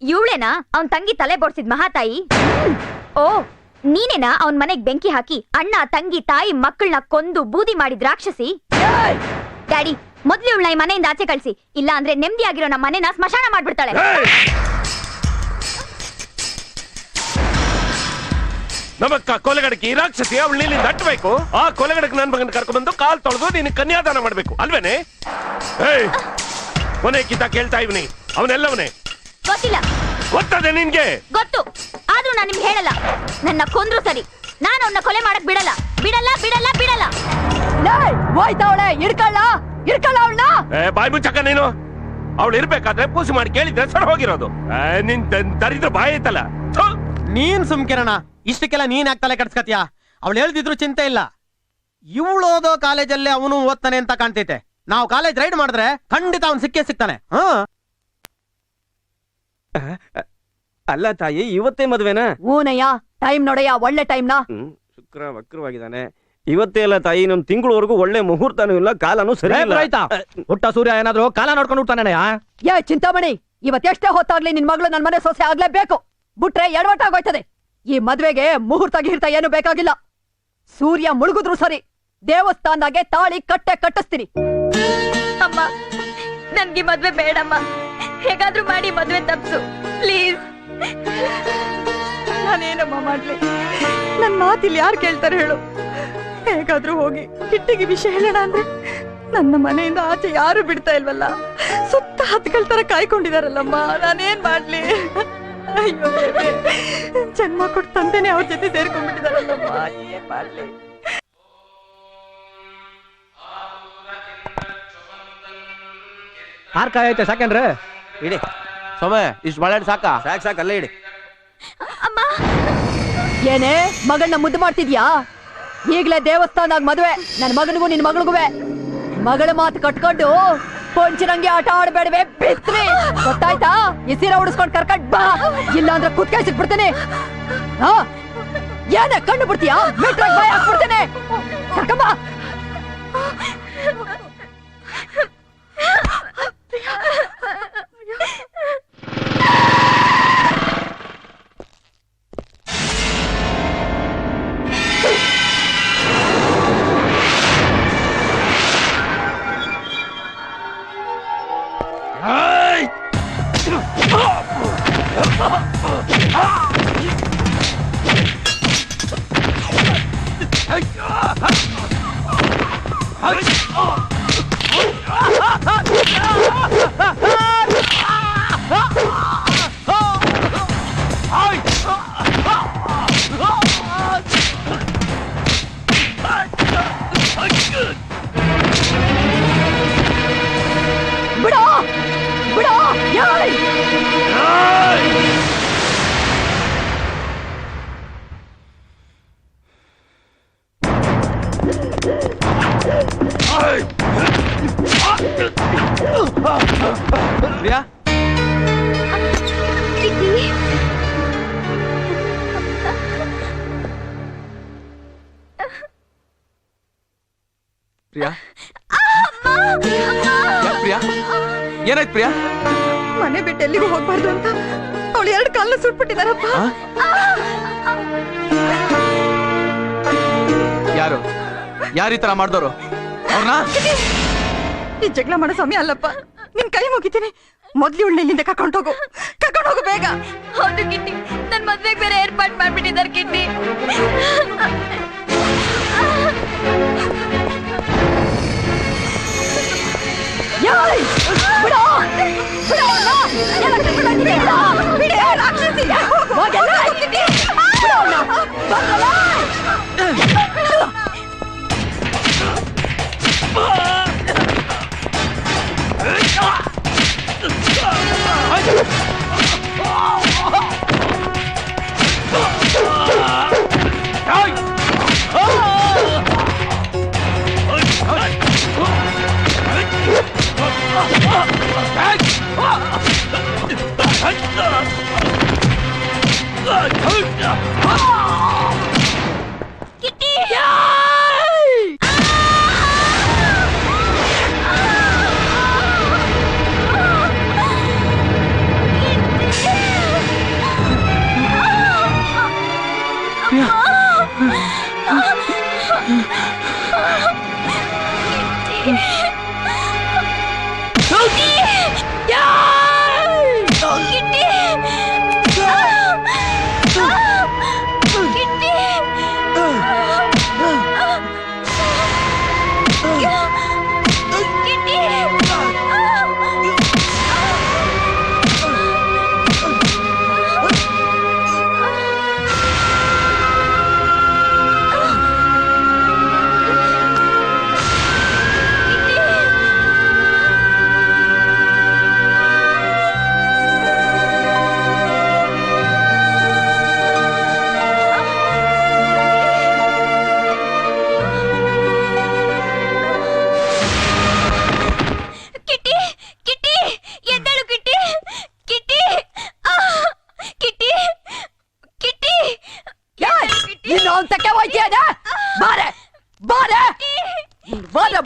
ಇವಳೇನಾ ಅವನ್ ತಂಗಿ ತಲೆ ಬೋಡ್ಸಿದ್ ಮಹಾತಾಯಿ? ಓ, ನೀನೇನಾ ಅವನ್ ಮನೆಗ್ ಬೆಂಕಿ ಹಾಕಿ ಅಣ್ಣ, ತಂಗಿ, ತಾಯಿ, ಮಕ್ಕಳನ್ನ ಕೊಂದು ಬೂದಿ ಮಾಡಿದ್ ರಾಕ್ಷಸಿ? ಡ್ಯಾಡಿ, ಮೊದ್ಲು ಇವಳನ್ನ ಈ ಮನೆಯಿಂದ ಆಚೆ ಕಳ್ಸಿ, ಇಲ್ಲ ಅಂದ್ರೆ ನೆಮ್ಮದಿಯಾಗಿರೋ ನಮ್ಮ ಮನೆನ ಸ್ಮಶಾನ ಮಾಡ್ಬಿಡ್ತಾಳೆ. ನಮ್ಮಕ್ಕ ಕೊಲೆಗಡಕಿ ರಾಕ್ಷಸಿ, ಅವಳು ನೀಲಿ ದಟ್ಟಬೇಕು. ಆ ಕೊಲೆಗಡಕ್ಕೆ ನನ್ ಮಗನ್ ಕರ್ಕೊಂಡ್ಬಂದು ಕಾಲ್ ತೊಳೆದು ನೀನು ಕನ್ಯಾದಾನ ಮಾಡ್ಬೇಕು ಅಲ್ವೇನೆ? ಕೊನೆ ಕಿತ್ತ ಕೇಳ್ತಾ ಇವನಿ, ಅವನೆಲ್ಲವನೇ ಗೊತ್ತಿಲ್ಲ. ಗೊತ್ತದೆ ನಿನ್ಗೆ? ಗೊತ್ತು, ಆದ್ರೂ ನಾನ್ ನಿಮ್ಗೆ ಹೇಳಲ್ಲ. ನನ್ನ ಕೊಂದ್ರು ಸರಿ, ನಾನು ಅವನ್ನ ಕೊಲೆ ಮಾಡಕ್ ಬಿಡಲ್ಲ, ಬಿಡಲ್ಲ, ಬಿಡಲ್ಲ, ಬಿಡಲ್ಲ. ಹೋಯ್ತಾವಳೆ, ಇಡ್ಕಳ್ಳ ಇಡ್ಕಳ್ಳ ಅವಳನ್ನ. ಬಾಯ್ ಮುಚ್ಚಕ್ಕ ನೀನು. ಅವಳು ಇರ್ಬೇಕಾದ್ರೆ ಪೂಸಿ ಮಾಡಿ ಕೇಳಿದ್ರೆ ಸರ್ ಹೋಗಿರೋದು. ನಿನ್ ದರಿದ್ರ ಬಾಯ್ ಐತಲ್ಲ. ನೀನ್ ಸುಮ್ಕಿರಣ, ಇಷ್ಟಕ್ಕೆಲ್ಲ ನೀನ್ ಯಾಕೆ ತಲೆ ಕಟ್ಸ್ಕತ್ಯಾ? ಅವಳು ಹೇಳ್ದಿದ್ರು ಚಿಂತೆ ಇಲ್ಲ. ಇವಳು ಓದೋ ಕಾಲೇಜಲ್ಲೇ ಅವನು ಓದ್ತಾನೆ ಅಂತ ಕಾಣ್ತೈತೆ. ನಾವು ಕಾಲೇಜ್ ರೈಡ್ ಮಾಡಿದ್ರೆ ಖಂಡಿತ ಅವ್ನು ಸಿಕ್ಕೇ ಸಿಗ್ತಾನೆ. ಅಲ್ಲ ತಾಯಿ, ಇವತ್ತೇ ಮದ್ವೆನಾ? ಊನಯ್ಯ, ಟೈಮ್ ನೋಡಯ್ಯ, ಒಳ್ಳೆ ಟೈಮ್ನಾ. ಶುಕ್ರ ವಕ್ರವಾಗಿದ್ದಾನೆ. ಇವತ್ತೇ ಅಲ್ಲ ತಾಯಿ, ನಮ್ ತಿಂಗಳವರೆಗೂ ಒಳ್ಳೆ ಮುಹೂರ್ತನೂ ಇಲ್ಲ, ಕಾಲನೂ ಸರಿ ಇಲ್ಲ. ಹುಟ್ಟ ಸೂರ್ಯ ಏನಾದ್ರು ಕಾಲ ನೋಡ್ಕೊಂಡು ಹುಟ್ಟಾನೆ. ಏ ಚಿಂತಾಮಣಿ, ಇವತ್ತೆಷ್ಟೇ ಹೊತ್ತಾಗ್ಲಿ ನಿನ್ ಮಗಳು ನನ್ ಮನೆ ಸೊಸೆ ಆಗ್ಲೇಬೇಕು. ಬಿಟ್ರೆ ಎಡವಟ್ಟಾಗೋಯ್ತದೆ. ಈ ಮದ್ವೆಗೆ ಮುಹೂರ್ತ ಗಿಹೂರ್ತ ಏನು ಬೇಕಾಗಿಲ್ಲ. ಸೂರ್ಯ ಮುಳುಗುದ್ರು ಸರಿ, ದೇವಸ್ಥಾನದಾಗೆ ತಾಳಿ ಕಟ್ಟೆ ಕಟ್ಟಿಸ್ತೀನಿ. ಅಮ್ಮ, ನನ್ಗೆ ಮದ್ವೆ ಬೇಡಮ್ಮ. ಹೇಗಾದ್ರೂ ಮಾಡಿ ಮದ್ವೆ ತಪ್ಸು ಪ್ಲೀಸ್. ನಾನೇನಮ್ಮ ಮಾಡ್ಲಿ? ನನ್ ಮಾತಿಲ್ಲಿ ಯಾರು ಕೇಳ್ತಾರೆ ಹೇಳು? ಹೇಗಾದ್ರೂ ಹೋಗಿ ಕಿಟ್ಟಿಗೆ ವಿಷಯ ಹೇಳೋಣ ಅಂದ್ರೆ ನನ್ನ ಮನೆಯಿಂದ ಆಚೆ ಯಾರು ಬಿಡ್ತಾ ಇಲ್ವಲ್ಲ. ಸುತ್ತ ಹತ್ಗಳ ತರ ಕಾಯ್ಕೊಂಡಿದಾರಲ್ಲಮ್ಮ, ನಾನೇನ್ ಮಾಡ್ಲಿ? ಅಯ್ಯೋ ದೇವ್ರೇ, ಜನ್ಮ ಕೊಟ್ಟು ತಂದೆನೆ ಅವ್ರ ಜೊತೆ ಸೇರ್ಕೊಂಡ್ಬಿಟ್ಟಿದಾರಲ್ಲಮ್ಮ, ಏನ್ ಮಾಡ್ಲಿ? ಆರ್ ಕಾಯೈತೆ ಸಾಕೇನ್ರಿ? ಇಡಿ. ಸೊಮೆ ಇಷ್ಟು ಬಾಳೆಹಣ್ಣು ಸಾಕ? ಸಾಕ್ ಅಲ್ಲೇ ಇಡಿ. ಏನೇ ಮಗಳನ್ನ ಮುದ್ದು ಮಾಡ್ತಿದ್ಯಾ? ಈಗ್ಲೇ ದೇವಸ್ಥಾನದಾಗ ಮದುವೆ, ನನ್ ಮಗನಿಗೂ ನಿನ್ ಮಗಳಿಗುವೆ. ಮಗಳ ಮಾತು ಕಟ್ಕೊಂಡು ಪಂಚರಂಗಿ ಆಟ ಆಡ್ಬೇಡವೆ ಬಿತ್ರಿ, ಗೊತ್ತಾಯ್ತಾ? ಈ ಸೀರೆ ಉಡಿಸ್ಕೊಂಡ್ ಕರ್ಕೊಂಡ್ ಬಾ, ಇಲ್ಲ ಅಂದ್ರೆ ಕುತ್ಕಾಯಿಸಿಟ್ಬಿಡ್ತೀನಿ. ಏನೇ ಕಣ್ಣು ಬಿಡ್ತೀಯಾ? ಮೆಟ್ರಾಗ ಬಾಯ್ ಹಾಕ್ಬಿಡ್ತೀನಿ. ಕರ್ಕೊಂಬಾ. ಬಿಡೋ ಬಿಡೋ. ಪ್ರಿಯಾ, ಪ್ರಿಯಾ, ಪ್ರಿಯಾ, ಏನಾಯ್ತು ಪ್ರಿಯಾ? ಮನೆ ಬಿಟ್ಟು ಎಲ್ಲಿಗೂ ಹೋಗ್ಬಾರ್ದು ಅಂತ ಅವಳು 2 ಕಾಲನ್ನ ಸುಟ್ಬಿಟ್ಟಿದಾರಪ್ಪ. ಯಾರು ಯಾರು ಈ ತರ ಮಾಡ್ದವ್ರು? ಅವ್ರನ್ನ ಈ ಜಗಳ ಮಾಡೋ ಸಮಯ ಅಲ್ಲಪ್ಪ. ನಿನ್ ಕೈ ಮುಗಿತೀನಿ, ಮೊದ್ಲು ಇವಳನ್ನ ಇಲ್ಲಿಂದ ಕರ್ಕೊಂಡು ಹೋಗು ಬೇಗ. ಹೌದು ಕಿಟ್ಟಿ, ನನ್ ಮದ್ವೆಗೆ ಬೇರೆ ಏರ್ಪಾಟ್ ಮಾಡ್ಬಿಟ್ಟಿದ್ದಾರೆ ಕಿಟ್ಟಿ.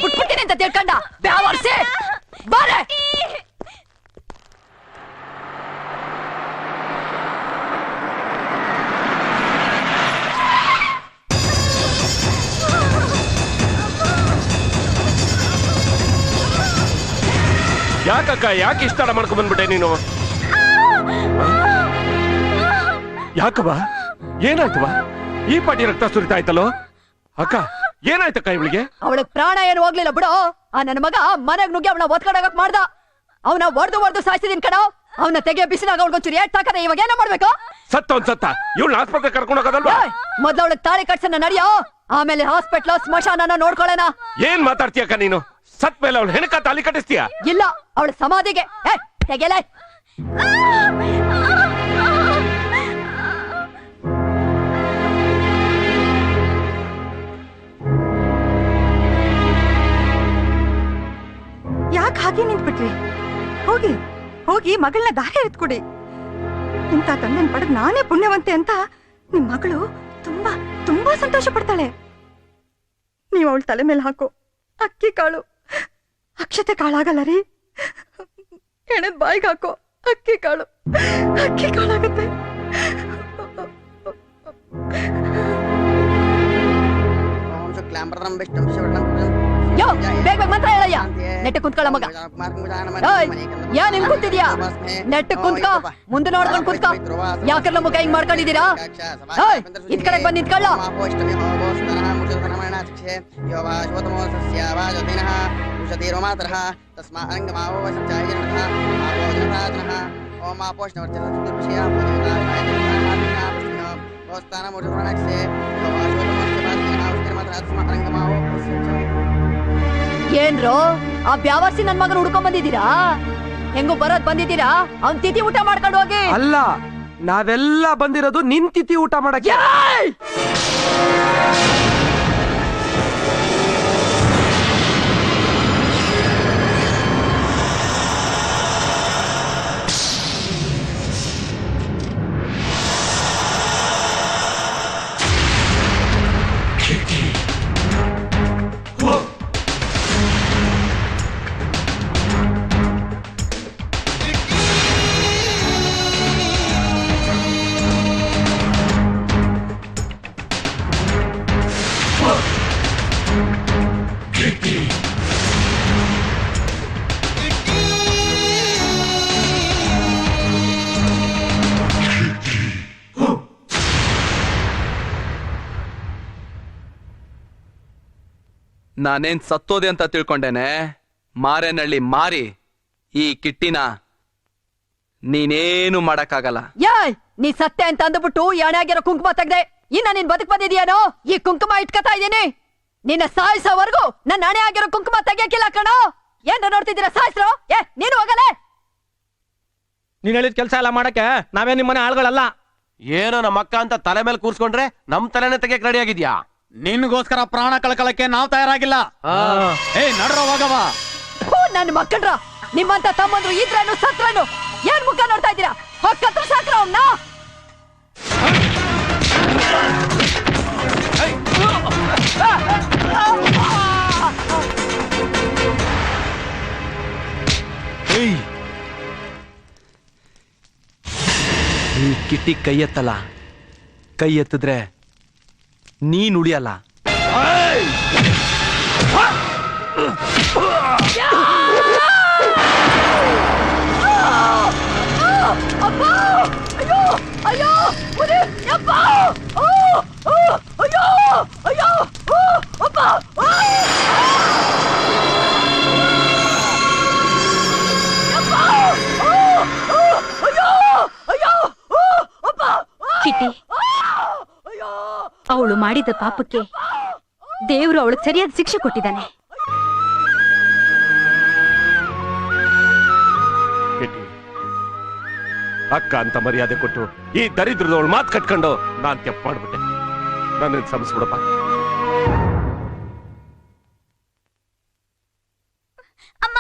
ಬಿಟ್ಬಿಡ್ತೀನಿ ಅಂತ ತಿಳ್ಕೊಂಡ ಬ್ಯಾವರ್ಸಿ ಬಾರೆ. ಯಾಕಕ್ಕ ಯಾಕೆ ಇಷ್ಟ ಮಾಡ್ಕೊಂಡ್ ಬಂದ್ಬಿಟ್ಟೆ ನೀನು? ಯಾಕವ್ವ ಏನಾಯ್ತವ? ಈ ಪಾಟಿ ರಕ್ತ ಸುರಿತಾ ಆಯ್ತಲ್ಲೋ ಅಕ್ಕ, ಏನಾಯ್ತಕ್ಕ ಇವಳಿಗೆ? ಅವಳಗ್ ಪ್ರಾಣ ಏನು ಹೋಗ್ಲಿಲ್ಲ ಬಿಡು. ಆ ನನ್ನ ಮಗ ಮನೆಗ್ ನುಗ್ಗಿ ಅವನ ಒತ್ಕೊಂಡೋಗಕ್ ಮಾಡ್ದ. ಅವನ ಹೊಡೆದು ಸಾಯಿಸಿದೀನಿ ಕಣ. ಅವನ ತೆಗೆಯ ಬಿಸಿನಾಗ ಅವಳಿಗೊಂಚೂರು ಏಟ್ ತಾಕದ. ಇವಾಗ ಏನ ಮಾಡ್ಬೇಕು? ಸತ್ತ ಇವಳು ಆಸ್ಪತ್ರೆ ಕರ್ಕೊಂಡು ಹೋಗೋದಲ್ವಾ? ಮೊದ್ಲು ಅವಳಗ್ ತಾಳಿ ಕಟ್ಸನ್ನ ನಡಿಯೋ, ಆಮೇಲೆ ಹಾಸ್ಪಿಟ್ಲ್ ಸ್ಮಶಾನನ ನೋಡ್ಕೊಳ್ಳೋಣ. ಏನ್ ಮಾತಾಡ್ತೀಯಕ್ಕ ನೀನು? ಸತ್ ಮೇಲೆ ಅವಳು ಹೆಣಕ ತಾಲಿ ಕಟ್ಟಿಸ್ತೀಯ? ಇಲ್ಲ, ಅವಳ ಸಮಾಧಿಗೆ ತೆಗೆಲೆ. ಯಾಕೆ ಹಾಗೆ ನಿಂತ್ಬಿಟ್ರಿ? ಹೋಗಿ ಹೋಗಿ ಮಗಳನ್ನ ದಾರಿ ಎತ್ಕೊಡಿ. ಇಂಥ ತಂದೆನ ಪಡೆದ್ ನಾನೇ ಪುಣ್ಯವಂತೆ ಅಂತ ನಿಮ್ ಮಗಳು ತುಂಬಾ ತುಂಬಾ ಸಂತೋಷ ಪಡ್ತಾಳೆ. ನೀವು ಅವಳ ತಲೆ ಮೇಲೆ ಹಾಕೋ ಅಕ್ಕಿ ಕಾಳು ಅಕ್ಷತೆ ಕಾಳಾಗಲ್ಲ ರೀ. ಹೆಣದ್ ಬಾಯಿಗೆ ಹಾಕೋ ಅಕ್ಕಿ ಕಾಳಾಗತ್ತೆ. ಯೋ ಬೇಗ ಮಂತ್ರ ಹೇಳಯ್ಯ. ನೆಟ್ಟ ಕುಂತ್ಕೊಳ್ಳ ಮಗ. ಯಾ ನಿಮ್ ಕುಂತಿದ್ಯಾ? ನೆಟ್ಟ ಕುಂತ್ಕೋ, ಮುಂದೆ ನೋಡ್ಕೊಂಡ್ ಕುಂತ್ಕೋ. ಯಾಕಲ್ಲ ಮುಖ ಹಿಂಗ್ ಮಾಡ್ಕೊಂಡಿದೀರಾ? ಇದ್ ಕಡೆಗ್ ಬಂದ್ ನಿಂತ್ಕೊಳ್ಳ. ಏನ್ರೋ ಆ ಬ್ಯಾವರ್ಸಿ ನನ್ ಮಗನ ಹುಡ್ಕೊಂಡ್ ಬಂದಿದ್ದೀರಾ? ಹೆಂಗೋ ಬರೋದ್ ಬಂದಿದ್ದೀರಾ? ಅವ್ನ್ ತಿಥಿ ಊಟ ಮಾಡ್ಕೊಂಡು ಹೋಗಿ. ಅಲ್ಲ, ನಾವೆಲ್ಲ ಬಂದಿರೋದು ನಿನ್ ತಿಥಿ ಊಟ ಮಾಡಕ್ಕೆ. ನಾನೇನ್ ಸತ್ತೋದೆ ಅಂತ ತಿಳ್ಕೊಂಡೇನೆ. ಮಾರೇನಳ್ಳಿ ಮಾರಿ ಈ ಕಿಟ್ಟಿನ ನೀನೇನು ಮಾಡಕ್ಕಾಗಲ್ಲ. ಯಾಯ್ ನೀ ಸತ್ತೆ ಅಂತ ಅಂದ್ಬಿಟ್ಟು ಎಣೆ ಆಗಿರೋ ಕುಂಕುಮ ತೆಗ್ದೆ. ಇನ್ನ ನೀನ್ ಬದುಕ್ ಬಂದಿದ್ಯಾನೋ? ಈ ಕುಂಕುಮ ಇಟ್ಕತಾ ಇದೀನಿ. ನಿನ್ನ ಸಾಯಿಸೋವರೆಗೂ ನನ್ನ ಹಣೆ ಆಗಿರೋ ಕುಂಕುಮ ತೆಗಿಯಕ್ಕಿಲ್ಲ ಕಣೋ. ಏನ್ ನೋಡ್ತಿದ್ದೀರಾ? ಸಾಯಿಸ್ರೋ. ನೀನು ಹೋಗಲೇ. ನೀನ್ ಹೇಳಿದ ಕೆಲಸ ಎಲ್ಲ ಮಾಡಕ್ಕೆ ನಾವೇ ನಿಮ್ಮನೆ ಆಳ್ಗಳಲ್ಲ. ಏನೋ ನಮ್ಮ ಅಕ್ಕ ಅಂತ ತಲೆ ಮೇಲೆ ಕೂರ್ಸ್ಕೊಂಡ್ರೆ ನಮ್ ತಲೆನೇ ತೆಗಿಯಕ್ ರೆಡಿ ಆಗಿದ್ಯಾ? ನಿನ್ಗೋಸ್ಕರ ಪ್ರಾಣ ಕಳ್ಕೊಳಕ್ಕೆ ನಾವ್ ತಯಾರಾಗಿಲ್ಲ. ನಡ್ರೋ ಹೋಗವ. ನನ್ನ ಮಕ್ಕಳ್ರ, ನಿಮ್ಮಂತ ತಮ್ಮಂದ್ರು ಇದ್ರನು ಸತ್ರನು ಏನ್ ಮುಖ ನೋಡ್ತಾ ಇದ್ದೀರಾ? ಹೊಕ್ಕತ್ರ ಸಾಕ್ರ ಅವ್ನ. ಈ ಕಿಟ್ಟಿ ಕೈ ಎತ್ತಲ್ಲ. ಕೈ ಎತ್ತಿದ್ರೆ ನೀನ್ ಉಳಿಯಲ್ಲ. ಕಿಟ್ಟಿ, ಅವಳು ಮಾಡಿದ ಪಾಪಕ್ಕೆ ದೇವರು ಅವಳಿಗೆ ಸರಿಯಾದ ಶಿಕ್ಷೆ ಕೊಟ್ಟಿದ್ದಾನೆ. ಅಕ್ಕ ಅಂತ ಮರ್ಯಾದೆ ಕೊಟ್ಟು ಈ ದರಿದ್ರದವಳು ಮಾತು ಕಟ್ಕೊಂಡು ನಾನ್ ತಪ್ಪು ಮಾಡ್ಬಿಟ್ಟೆ. ನನ್ನ ಸಮಸ್ಬಿಡಪ್ಪ. ಅಮ್ಮ